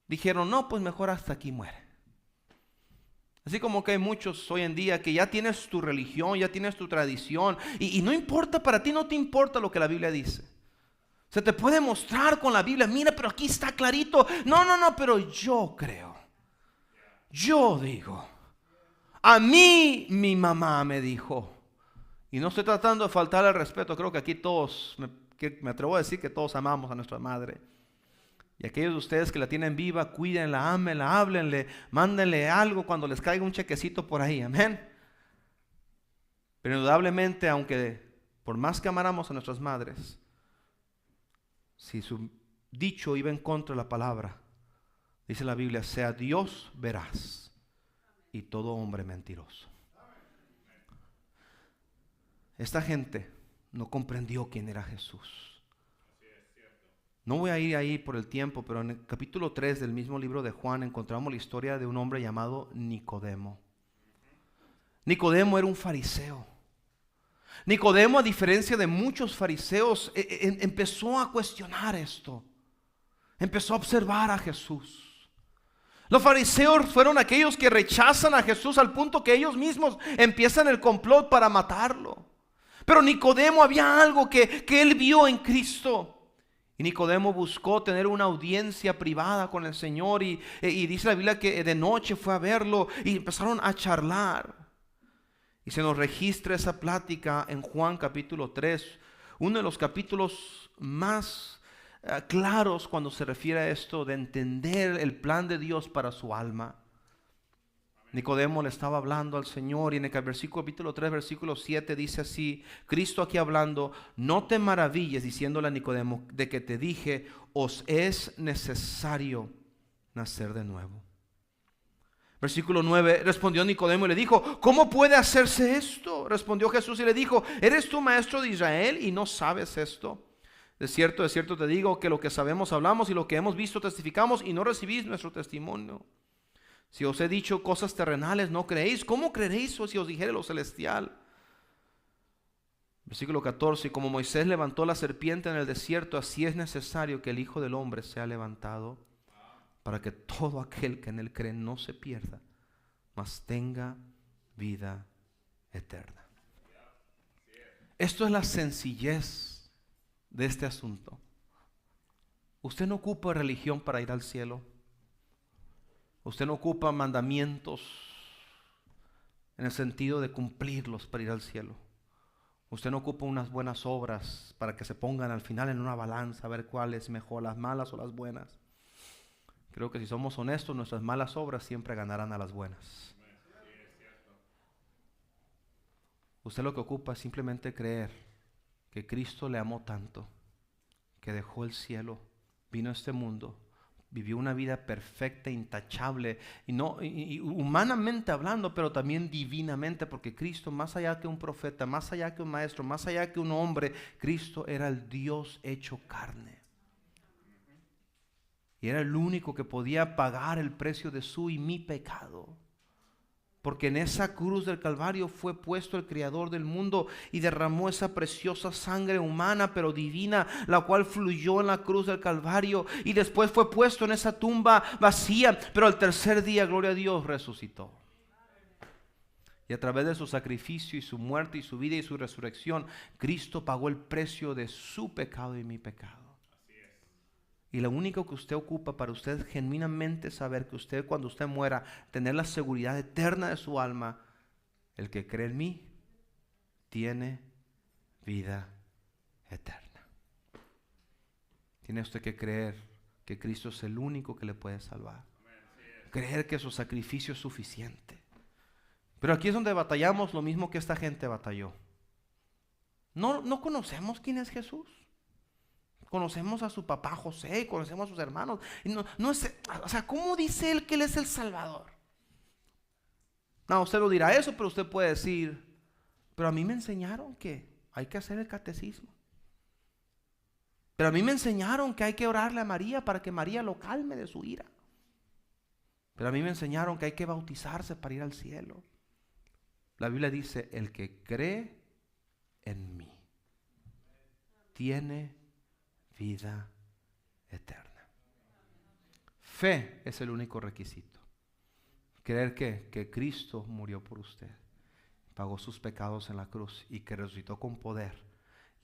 dijeron, no, pues mejor hasta aquí muere. Así como que hay muchos hoy en día que ya tienes tu religión, ya tienes tu tradición, y no importa, para ti no te importa lo que la Biblia dice. Se te puede mostrar con la Biblia, mira, pero aquí está clarito. No, pero yo creo, yo digo. A mí mi mamá me dijo, y no estoy tratando de faltar al respeto, creo que aquí todos, me atrevo a decir que todos amamos a nuestra madre. Y aquellos de ustedes que la tienen viva, cuídenla, ámenla, háblenle, mándenle algo cuando les caiga un chequecito por ahí, amén. Pero indudablemente, aunque por más que amáramos a nuestras madres, si su dicho iba en contra de la palabra, dice la Biblia, sea Dios veraz y todo hombre mentiroso. Esta gente no comprendió quién era Jesús. No voy a ir ahí por el tiempo, pero en el capítulo 3 del mismo libro de Juan encontramos la historia de un hombre llamado Nicodemo. Nicodemo era un fariseo. Nicodemo, a diferencia de muchos fariseos, empezó a cuestionar esto. Empezó a observar a Jesús. Los fariseos fueron aquellos que rechazan a Jesús al punto que ellos mismos empiezan el complot para matarlo. Pero Nicodemo, había algo que él vio en Cristo. Y Nicodemo buscó tener una audiencia privada con el Señor y dice la Biblia que de noche fue a verlo y empezaron a charlar. Y se nos registra esa plática en Juan capítulo 3, uno de los capítulos más claros cuando se refiere a esto de entender el plan de Dios para su alma. Nicodemo le estaba hablando al Señor y en el capítulo 3, versículo 7 dice así, Cristo aquí hablando, no te maravilles, diciéndole a Nicodemo, de que te dije, os es necesario nacer de nuevo. Versículo 9, respondió Nicodemo y le dijo, ¿cómo puede hacerse esto? Respondió Jesús y le dijo, ¿eres tú maestro de Israel y no sabes esto? De cierto te digo que lo que sabemos hablamos y lo que hemos visto testificamos y no recibís nuestro testimonio. Si os he dicho cosas terrenales, no creéis. ¿Cómo creeréis si os dijere lo celestial? Versículo 14. Como Moisés levantó la serpiente en el desierto, así es necesario que el Hijo del Hombre sea levantado, para que todo aquel que en él cree no se pierda, mas tenga vida eterna. Esto es la sencillez de este asunto. Usted no ocupa religión para ir al cielo. Usted no ocupa mandamientos en el sentido de cumplirlos para ir al cielo. Usted no ocupa unas buenas obras para que se pongan al final en una balanza a ver cuál es mejor, las malas o las buenas. Creo que si somos honestos, nuestras malas obras siempre ganarán a las buenas. Usted lo que ocupa es simplemente creer que Cristo le amó tanto, que dejó el cielo, vino a este mundo, vivió una vida perfecta, intachable, y humanamente hablando, pero también divinamente, porque Cristo, más allá que un profeta, más allá que un maestro, más allá que un hombre, Cristo era el Dios hecho carne. Y era el único que podía pagar el precio de su y mi pecado. Porque en esa cruz del Calvario fue puesto el Creador del mundo y derramó esa preciosa sangre humana pero divina, la cual fluyó en la cruz del Calvario y después fue puesto en esa tumba vacía, pero al tercer día, gloria a Dios, resucitó. Y a través de su sacrificio y su muerte y su vida y su resurrección, Cristo pagó el precio de su pecado y mi pecado. Y lo único que usted ocupa para usted genuinamente saber que usted, cuando usted muera, tener la seguridad eterna de su alma, el que cree en mí tiene vida eterna. Tiene usted que creer que Cristo es el único que le puede salvar. Creer que su sacrificio es suficiente. Pero aquí es donde batallamos lo mismo que esta gente batalló. No conocemos quién es Jesús. Conocemos a su papá José, conocemos a sus hermanos. Y ¿cómo dice él que él es el Salvador? No, usted lo dirá eso, pero usted puede decir, pero a mí me enseñaron que hay que hacer el catecismo. Pero a mí me enseñaron que hay que orarle a María para que María lo calme de su ira. Pero a mí me enseñaron que hay que bautizarse para ir al cielo. La Biblia dice, el que cree en mí tiene vida eterna. Fe es el único requisito. Creer que Cristo murió por usted, pagó sus pecados en la cruz y que resucitó con poder.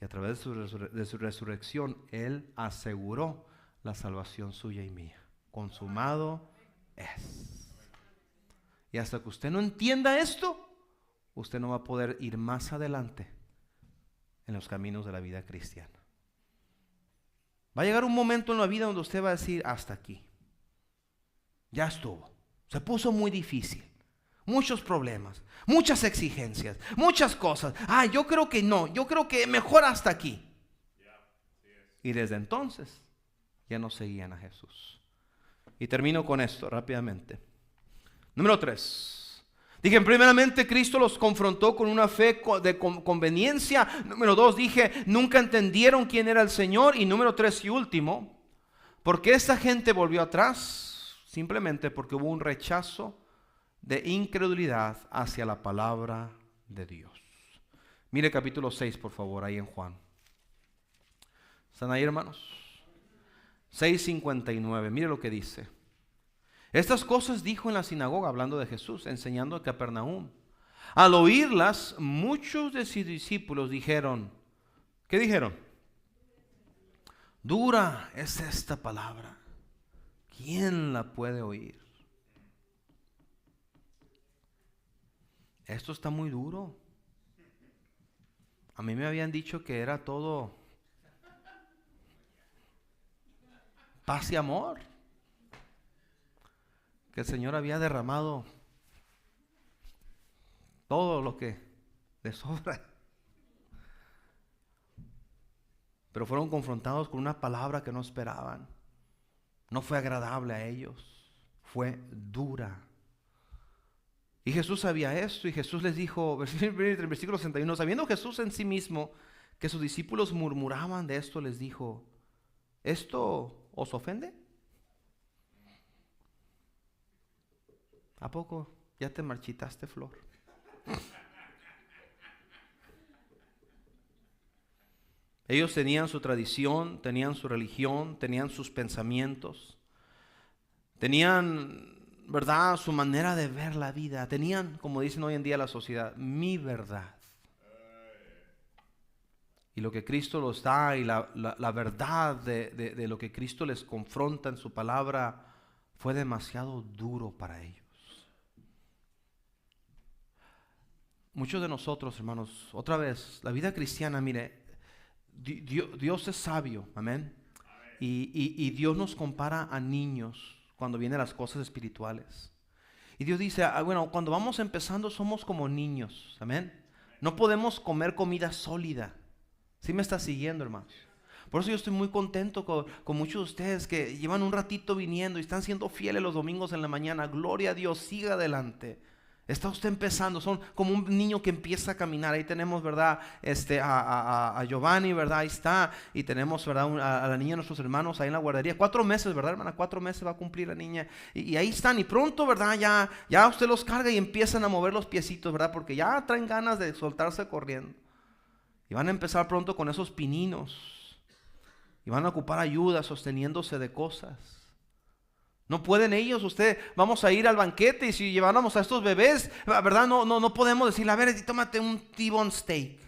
Y a través de su resurrección, Él aseguró la salvación suya y mía. Consumado es. Y hasta que usted no entienda esto, usted no va a poder ir más adelante en los caminos de la vida cristiana. Va a llegar un momento en la vida donde usted va a decir, hasta aquí. Ya estuvo. Se puso muy difícil. Muchos problemas, muchas exigencias, muchas cosas. Yo creo que no, yo creo que mejor hasta aquí. Y desde entonces ya no seguían a Jesús. Y termino con esto rápidamente. Número 3. Dije, primeramente Cristo los confrontó con una fe de conveniencia. Número 2, dije, nunca entendieron quién era el Señor. Y número 3 y último, ¿por qué esta gente volvió atrás? Simplemente porque hubo un rechazo de incredulidad hacia la palabra de Dios. Mire capítulo 6, por favor, ahí en Juan. ¿Están ahí, hermanos? 6:59, mire lo que dice. Estas cosas dijo en la sinagoga, hablando de Jesús, enseñando a Capernaum. Al oírlas, muchos de sus discípulos dijeron, ¿qué dijeron? Dura es esta palabra, ¿quién la puede oír? Esto está muy duro. A mí me habían dicho que era todo paz y amor, que el Señor había derramado todo lo que le sobra. Pero fueron confrontados con una palabra que no esperaban. No fue agradable a ellos, fue dura. Y Jesús sabía esto, y Jesús les dijo, versículo 61, sabiendo Jesús en sí mismo que sus discípulos murmuraban de esto, les dijo, ¿esto os ofende? ¿A poco ya te marchitaste, Flor? Ellos tenían su tradición, tenían su religión, tenían sus pensamientos, tenían, ¿verdad?, su manera de ver la vida. Tenían, como dicen hoy en día la sociedad, mi verdad. Y lo que Cristo los da y la verdad de lo que Cristo les confronta en su palabra fue demasiado duro para ellos. Muchos de nosotros, hermanos, otra vez, la vida cristiana, mire, Dios es sabio, amén. Y Dios nos compara a niños cuando vienen las cosas espirituales. Y Dios dice, bueno, cuando vamos empezando somos como niños, amén. No podemos comer comida sólida. ¿Sí me está siguiendo, hermanos? Por eso yo estoy muy contento con muchos de ustedes que llevan un ratito viniendo y están siendo fieles los domingos en la mañana. Gloria a Dios, siga adelante. Está usted empezando, son como un niño que empieza a caminar. Ahí tenemos, ¿verdad? A Giovanni, ¿verdad? Ahí está. Y tenemos, ¿verdad? A la niña de nuestros hermanos ahí en la guardería. 4 meses, ¿verdad, hermana? 4 meses va a cumplir la niña. Y ahí están. Y pronto, ¿verdad? Ya usted los carga y empiezan a mover los piecitos, ¿verdad? Porque ya traen ganas de soltarse corriendo. Y van a empezar pronto con esos pininos. Y van a ocupar ayuda sosteniéndose de cosas. No pueden ellos, vamos a ir al banquete y si lleváramos a estos bebés, ¿verdad? No podemos decirle, a ver, tómate un T-bone steak.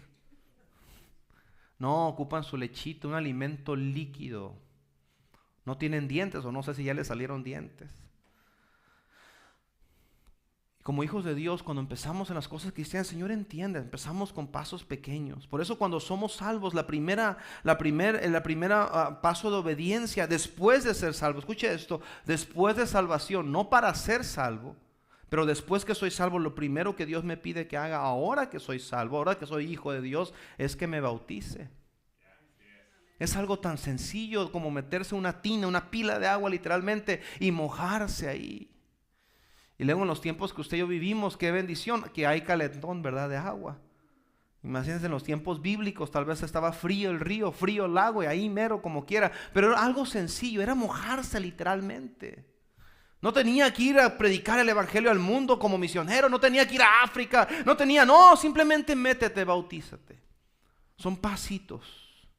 No, ocupan su lechito, un alimento líquido. No tienen dientes o no sé si ya les salieron dientes. Como hijos de Dios, cuando empezamos en las cosas cristianas, el Señor entiende, empezamos con pasos pequeños. Por eso cuando somos salvos, la primera paso de obediencia después de ser salvo, escuche esto, después de salvación, no para ser salvo, pero después que soy salvo, lo primero que Dios me pide que haga ahora que soy salvo, ahora que soy hijo de Dios, es que me bautice. Es algo tan sencillo como meterse una tina, una pila de agua literalmente y mojarse ahí. Y luego en los tiempos que usted y yo vivimos, qué bendición, que hay calentón, ¿verdad?, de agua. Imagínense en los tiempos bíblicos, tal vez estaba frío el río, frío el lago y ahí mero como quiera. Pero era algo sencillo, era mojarse literalmente. No tenía que ir a predicar el evangelio al mundo como misionero, no tenía que ir a África, no, simplemente métete, bautízate. Son pasitos.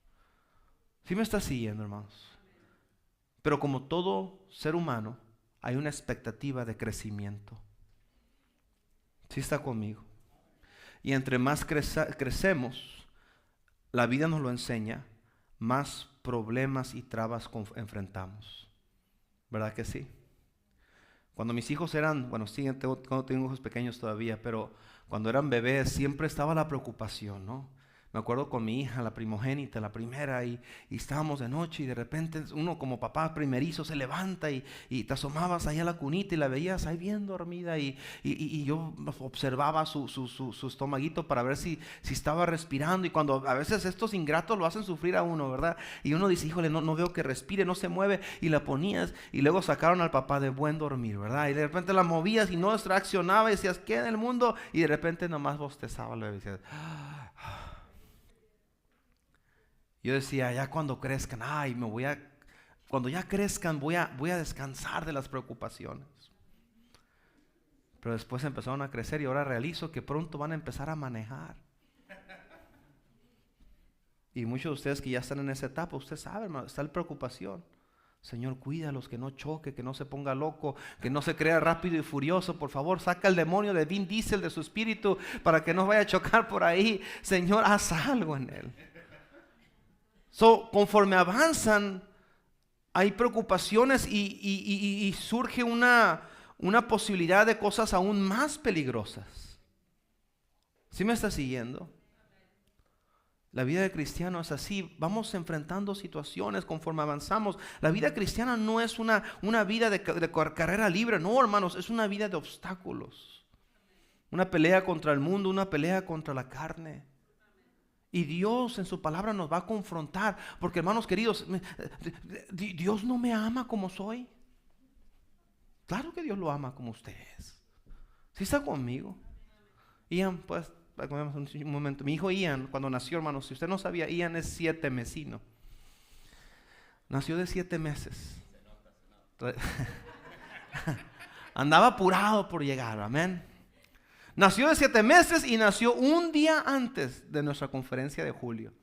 ¿Sí me está siguiendo, hermanos? Pero como todo ser humano, hay una expectativa de crecimiento. ¿Sí está conmigo? Y entre más crecemos, la vida nos lo enseña, más problemas y trabas enfrentamos. ¿Verdad que sí? Cuando mis hijos eran, bueno, sí, tengo hijos pequeños todavía, pero cuando eran bebés siempre estaba la preocupación, ¿no? Me acuerdo con mi hija, la primogénita, la primera, y estábamos de noche y de repente uno como papá primerizo se levanta y te asomabas ahí a la cunita y la veías ahí bien dormida y yo observaba su estomaguito para ver si estaba respirando, y cuando a veces estos ingratos lo hacen sufrir a uno, ¿verdad? Y uno dice, híjole, no veo que respire, no se mueve, y la ponías y luego sacaron al papá de buen dormir, ¿verdad? Y de repente la movías y no reaccionaba y decías, ¿qué en el mundo? Y de repente nomás bostezaba, le decías, yo decía, ya cuando crezcan, cuando ya crezcan voy a descansar de las preocupaciones. Pero después empezaron a crecer y ahora realizo que pronto van a empezar a manejar. Y muchos de ustedes que ya están en esa etapa, usted sabe, hermano, está la preocupación. Señor, cuídalos, que no choque, que no se ponga loco, que no se crea rápido y furioso. Por favor, saca el demonio de Vin Diesel de su espíritu para que no vaya a chocar por ahí. Señor, haz algo en él. Conforme avanzan, hay preocupaciones y surge una posibilidad de cosas aún más peligrosas. ¿Sí me está siguiendo? La vida de cristiano es así. Vamos enfrentando situaciones conforme avanzamos. La vida cristiana no es una vida de carrera libre. No, hermanos, es una vida de obstáculos. Una pelea contra el mundo, una pelea contra la carne. Y Dios en su palabra nos va a confrontar. Porque, hermanos queridos, Dios no me ama como soy. Claro que Dios lo ama como usted es. ¿Sí está conmigo? Ian, pues, un momento. Mi hijo Ian, cuando nació, hermanos, si usted no sabía, Ian es 7 mesino. Nació de 7 meses. Andaba apurado por llegar, amén. Nació de 7 meses y nació un día antes de nuestra conferencia de julio.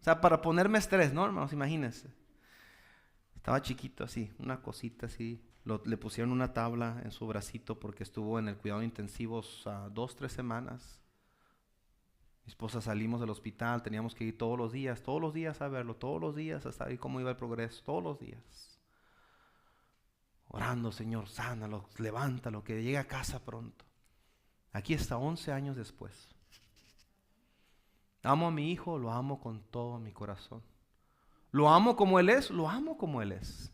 O sea, para ponerme estrés, ¿no, hermanos? Imagínense. Estaba chiquito así, una cosita así. Le pusieron una tabla en su bracito porque estuvo en el cuidado intensivo 2-3 semanas. Mi esposa salimos del hospital, teníamos que ir todos los días a verlo, todos los días a saber cómo iba el progreso, todos los días. Orando, Señor, sánalo, levántalo, que llegue a casa pronto. Aquí está 11 años después. Amo a mi hijo, lo amo con todo mi corazón. Lo amo como él es, lo amo como él es.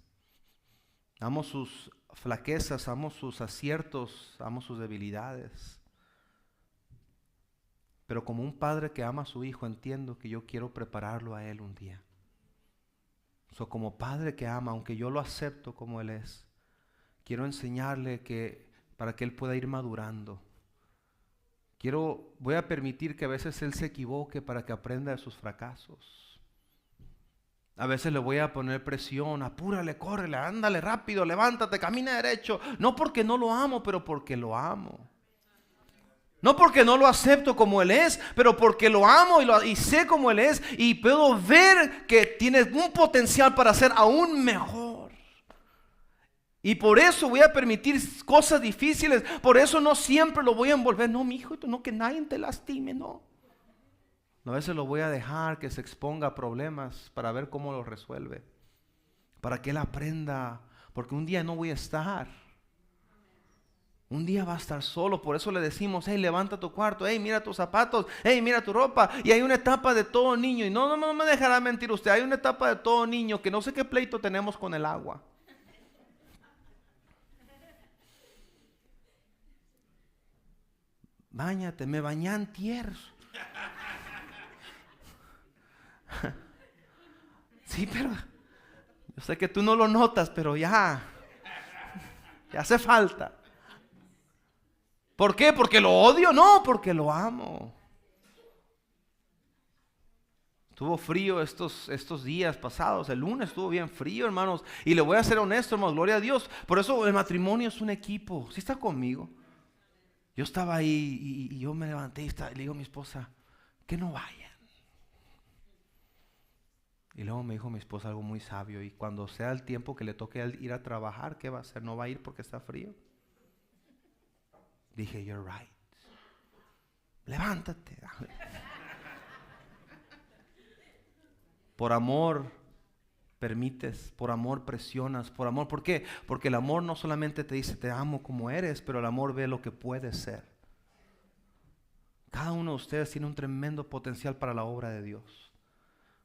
Amo sus flaquezas, amo sus aciertos, amo sus debilidades. Pero como un padre que ama a su hijo, entiendo que yo quiero prepararlo a él un día. Como padre que ama, aunque yo lo acepto como él es, quiero enseñarle para que él pueda ir madurando. Voy a permitir que a veces él se equivoque para que aprenda de sus fracasos. A veces le voy a poner presión, apúrale, córrele, ándale rápido, levántate, camina derecho. No porque no lo amo, pero porque lo amo. No porque no lo acepto como él es, pero porque lo amo y sé como él es y puedo ver que tiene un potencial para ser aún mejor. Y por eso voy a permitir cosas difíciles. Por eso no siempre lo voy a envolver. No, mi hijo, no, que nadie te lastime, no. A veces lo voy a dejar que se exponga a problemas para ver cómo los resuelve. Para que él aprenda. Porque un día no voy a estar. Un día va a estar solo. Por eso le decimos, hey, levanta tu cuarto. Hey, mira tus zapatos. Hey, mira tu ropa. Y hay una etapa de todo niño. Y no me dejará mentir usted. Hay una etapa de todo niño que no sé qué pleito tenemos con el agua. Báñate, me bañé antier. Sí, pero yo sé que tú no lo notas, pero ya hace falta. ¿Por qué? ¿Porque lo odio? No, porque lo amo. Estuvo frío estos días pasados. El lunes estuvo bien frío, hermanos. Y le voy a ser honesto, hermanos, gloria a Dios. Por eso el matrimonio es un equipo. ¿Sí está conmigo? Yo estaba ahí y yo me levanté y le digo a mi esposa, que no vayan. Y luego me dijo mi esposa algo muy sabio. Y cuando sea el tiempo que le toque ir a trabajar, ¿qué va a hacer? ¿No va a ir porque está frío? Dije, you're right. Levántate. Por amor permites, por amor presionas, por amor. ¿Por qué? Porque el amor no solamente te dice te amo como eres, pero el amor ve lo que puedes ser. Cada uno de ustedes tiene un tremendo potencial para la obra de Dios.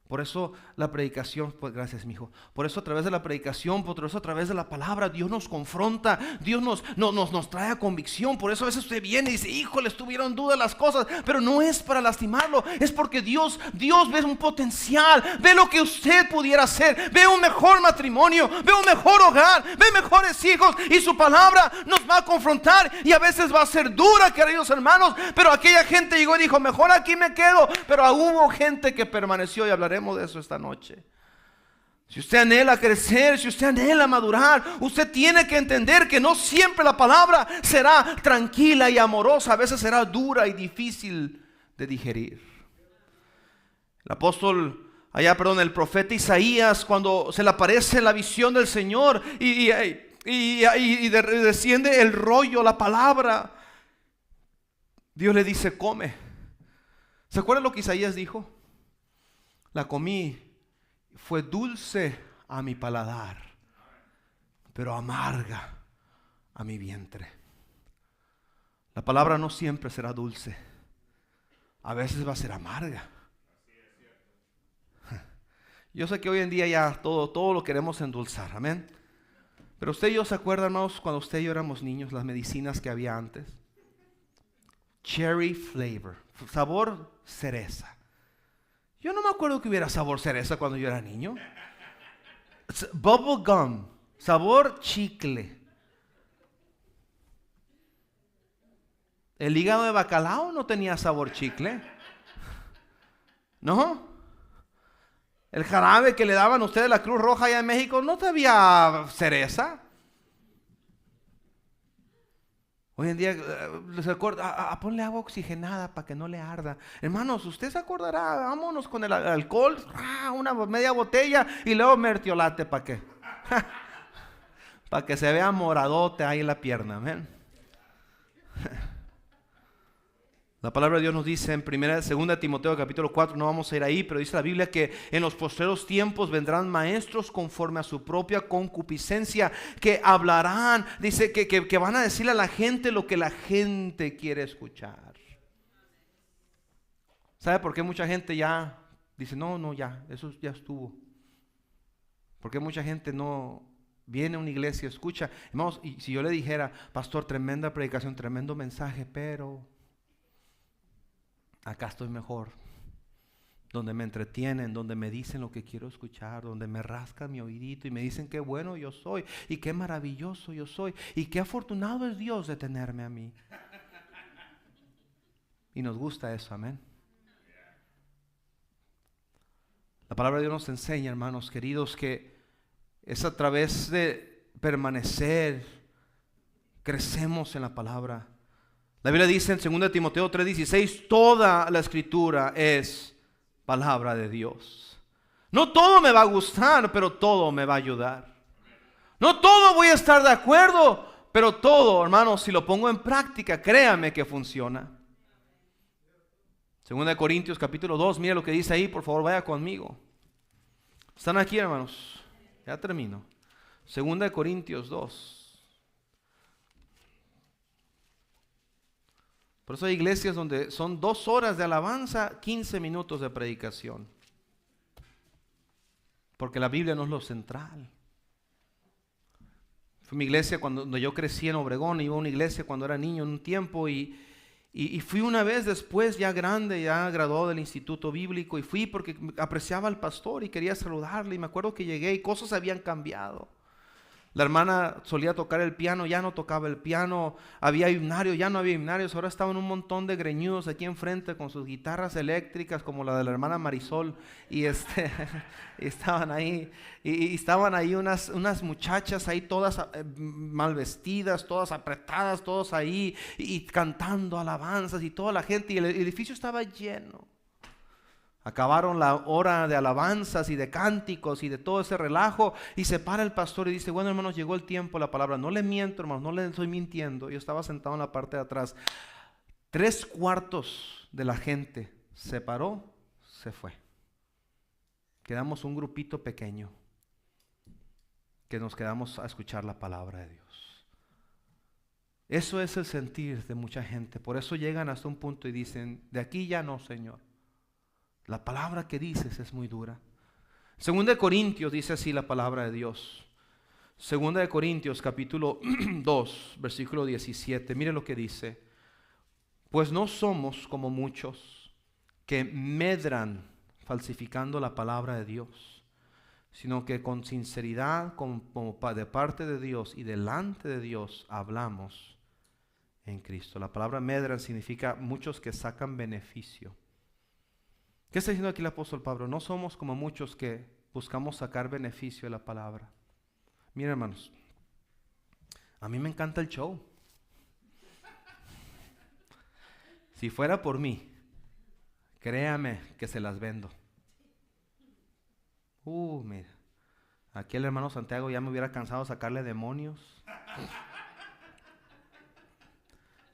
Por eso la predicación, pues gracias mi hijo, por eso a través de la predicación, por eso a través de la palabra, Dios nos confronta, Dios nos trae a convicción. Por eso a veces usted viene y dice, híjole, estuvieron dudas las cosas, pero no es para lastimarlo, es porque Dios ve un potencial, ve lo que usted pudiera hacer, ve un mejor matrimonio, ve un mejor hogar, ve mejores hijos, y su palabra nos va a confrontar y a veces va a ser dura, queridos hermanos, pero aquella gente llegó y dijo, mejor aquí me quedo, pero hubo gente que permaneció y hablaremos de eso esta noche. Si usted anhela crecer, si usted anhela madurar, usted tiene que entender que no siempre la palabra será tranquila y amorosa, a veces será dura y difícil de digerir. El profeta Isaías, cuando se le aparece la visión del Señor y desciende el rollo, la palabra, Dios le dice, come. ¿Se acuerdan lo que Isaías dijo? La comí, fue dulce a mi paladar, pero amarga a mi vientre. La palabra no siempre será dulce, a veces va a ser amarga. Yo sé que hoy en día ya todo lo queremos endulzar, amén. Pero usted y yo se acuerdan, hermanos, cuando usted y yo éramos niños, las medicinas que había antes. Cherry flavor, sabor cereza. Yo no me acuerdo que hubiera sabor cereza cuando yo era niño. Bubble gum, sabor chicle. El hígado de bacalao no tenía sabor chicle. ¿No? El jarabe que le daban a ustedes la Cruz Roja allá en México no sabía cereza. Hoy en día les recuerdo, ponle agua oxigenada para que no le arda. Hermanos, usted se acordará, vámonos con el alcohol, una media botella y luego mertiolate para que para que se vea moradote ahí en la pierna, amén. La palabra de Dios nos dice en 2 Timoteo capítulo 4, no vamos a ir ahí, pero dice la Biblia que en los postreros tiempos vendrán maestros conforme a su propia concupiscencia, que hablarán, dice que van a decirle a la gente lo que la gente quiere escuchar. ¿Sabe por qué mucha gente ya dice, no, ya, eso ya estuvo? ¿Por qué mucha gente no viene a una iglesia, escucha? Hermanos, y si yo le dijera, pastor, tremenda predicación, tremendo mensaje, pero acá estoy mejor, donde me entretienen, donde me dicen lo que quiero escuchar, donde me rascan mi oídito y me dicen qué bueno yo soy y qué maravilloso yo soy y qué afortunado es Dios de tenerme a mí. Y nos gusta eso, amén. La palabra de Dios nos enseña, hermanos queridos, que es a través de permanecer, crecemos en la palabra. La Biblia dice en 2 Timoteo 3:16, toda la escritura es palabra de Dios. No todo me va a gustar, pero todo me va a ayudar. No todo voy a estar de acuerdo, pero todo, hermanos, si lo pongo en práctica, créame que funciona. 2 Corintios capítulo 2, mira lo que dice ahí, por favor vaya conmigo. ¿Están aquí, hermanos? Ya termino. 2 Corintios 2. Por eso hay iglesias donde son 2 horas de alabanza, 15 minutos de predicación. Porque la Biblia no es lo central. Fue mi iglesia cuando yo crecí en Obregón, iba a una iglesia cuando era niño en un tiempo y fui una vez después, ya grande, ya graduado del instituto bíblico, y fui porque apreciaba al pastor y quería saludarle, y me acuerdo que llegué y cosas habían cambiado. La hermana solía tocar el piano, ya no tocaba el piano. Había himnarios, ya no había himnarios. Ahora estaban un montón de greñudos aquí enfrente con sus guitarras eléctricas como la de la hermana Marisol. Y estaban ahí. Y estaban ahí unas muchachas ahí todas mal vestidas, todas apretadas, todos ahí. Y cantando alabanzas y toda la gente. Y el edificio estaba lleno. Acabaron la hora de alabanzas y de cánticos y de todo ese relajo y se para el pastor y dice, bueno hermanos, llegó el tiempo, la palabra. No le miento, hermanos, no le estoy mintiendo. Yo estaba sentado en la parte de atrás. 3/4 de la gente se paró, se fue. Quedamos un grupito pequeño que nos quedamos a escuchar la palabra de Dios. Eso es el sentir de mucha gente. Por eso llegan hasta un punto y dicen, de aquí ya no, Señor. La palabra que dices es muy dura. Segunda de Corintios dice así la palabra de Dios. Segunda de Corintios capítulo 2, versículo 17. Mire lo que dice. Pues no somos como muchos que medran falsificando la palabra de Dios, sino que con sinceridad, como de parte de Dios y delante de Dios, hablamos en Cristo. La palabra medran significa muchos que sacan beneficio. ¿Qué está diciendo aquí el apóstol Pablo? No somos como muchos que buscamos sacar beneficio de la palabra. Miren, hermanos, a mí me encanta el show. Si fuera por mí, créame que se las vendo. Mira, aquí el hermano Santiago ya me hubiera cansado de sacarle demonios.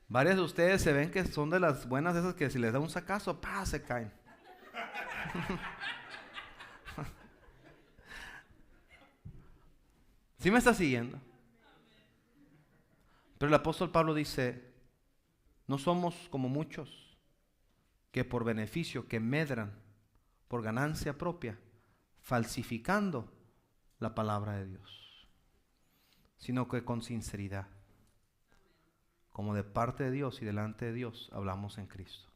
Varias de ustedes se ven que son de las buenas, esas que si les da un sacazo, ¡pah!, se caen. ¿Sí me está siguiendo? Pero el apóstol Pablo dice, no somos como muchos que por beneficio, que medran por ganancia propia, falsificando la palabra de Dios, sino que con sinceridad, como de parte de Dios y delante de Dios, hablamos en Cristo.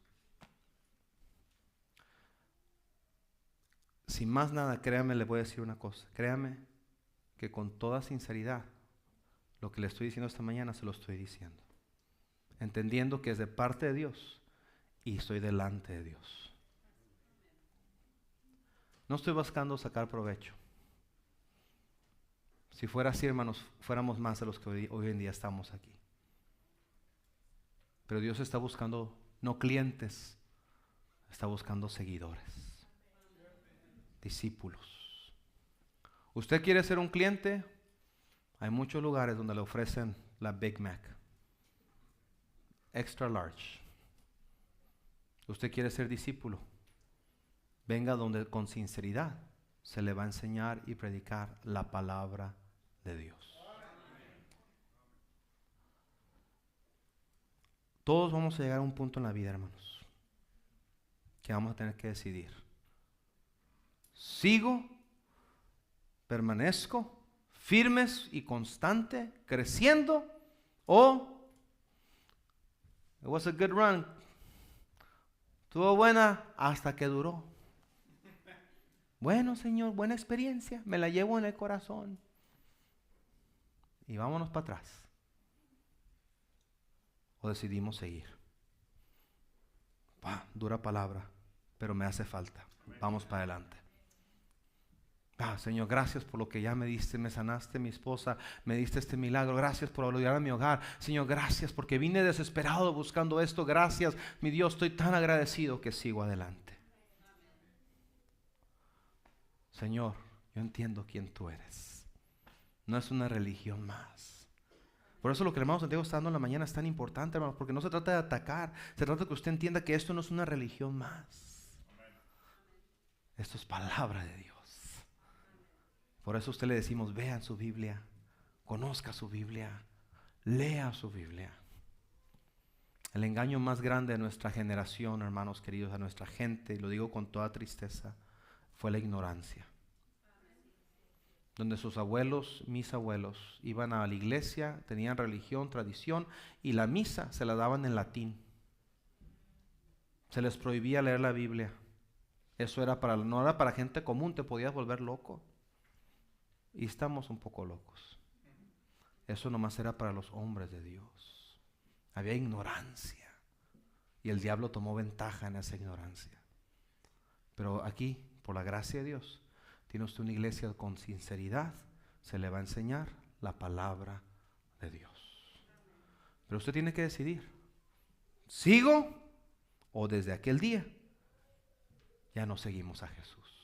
Sin más nada, créame, le voy a decir una cosa. Créame que con toda sinceridad, lo que le estoy diciendo esta mañana se lo estoy diciendo, entendiendo que es de parte de Dios y estoy delante de Dios. No estoy buscando sacar provecho. Si fuera así, hermanos, fuéramos más de los que hoy en día estamos aquí. Pero Dios está buscando no clientes, está buscando seguidores, discípulos. ¿Usted quiere ser un cliente? Hay muchos lugares donde le ofrecen la Big Mac, extra large. ¿Usted quiere ser discípulo? Venga donde con sinceridad se le va a enseñar y predicar la palabra de Dios. Todos vamos a llegar a un punto en la vida, hermanos, que vamos a tener que decidir. ¿Sigo, permanezco firmes y constante, creciendo, o it was a good run, estuvo buena hasta que duró? Bueno, Señor, buena experiencia, me la llevo en el corazón y vámonos para atrás. O decidimos seguir. Dura palabra, pero me hace falta. Vamos para adelante. Señor, gracias por lo que ya me diste, me sanaste mi esposa, me diste este milagro, gracias por ayudar a mi hogar. Señor, gracias porque vine desesperado buscando esto, gracias, mi Dios, estoy tan agradecido que sigo adelante. Señor, yo entiendo quién tú eres. No es una religión más. Por eso lo que el hermano Santiago está dando en la mañana es tan importante, hermanos, porque no se trata de atacar, se trata de que usted entienda que esto no es una religión más. Esto es palabra de Dios. Por eso a usted le decimos, vean su Biblia, conozca su Biblia, lea su Biblia. El engaño más grande de nuestra generación, hermanos queridos, a nuestra gente, y lo digo con toda tristeza, fue la ignorancia. Donde sus abuelos, mis abuelos, iban a la iglesia, tenían religión, tradición, y la misa se la daban en latín. Se les prohibía leer la Biblia. Eso no era para gente común, te podías volver loco. Y estamos un poco locos. Eso nomás era para los hombres de Dios. Había ignorancia. Y el diablo tomó ventaja en esa ignorancia. Pero aquí, por la gracia de Dios, tiene usted una iglesia con sinceridad, se le va a enseñar la palabra de Dios. Pero usted tiene que decidir, ¿sigo o desde aquel día ya no seguimos a Jesús?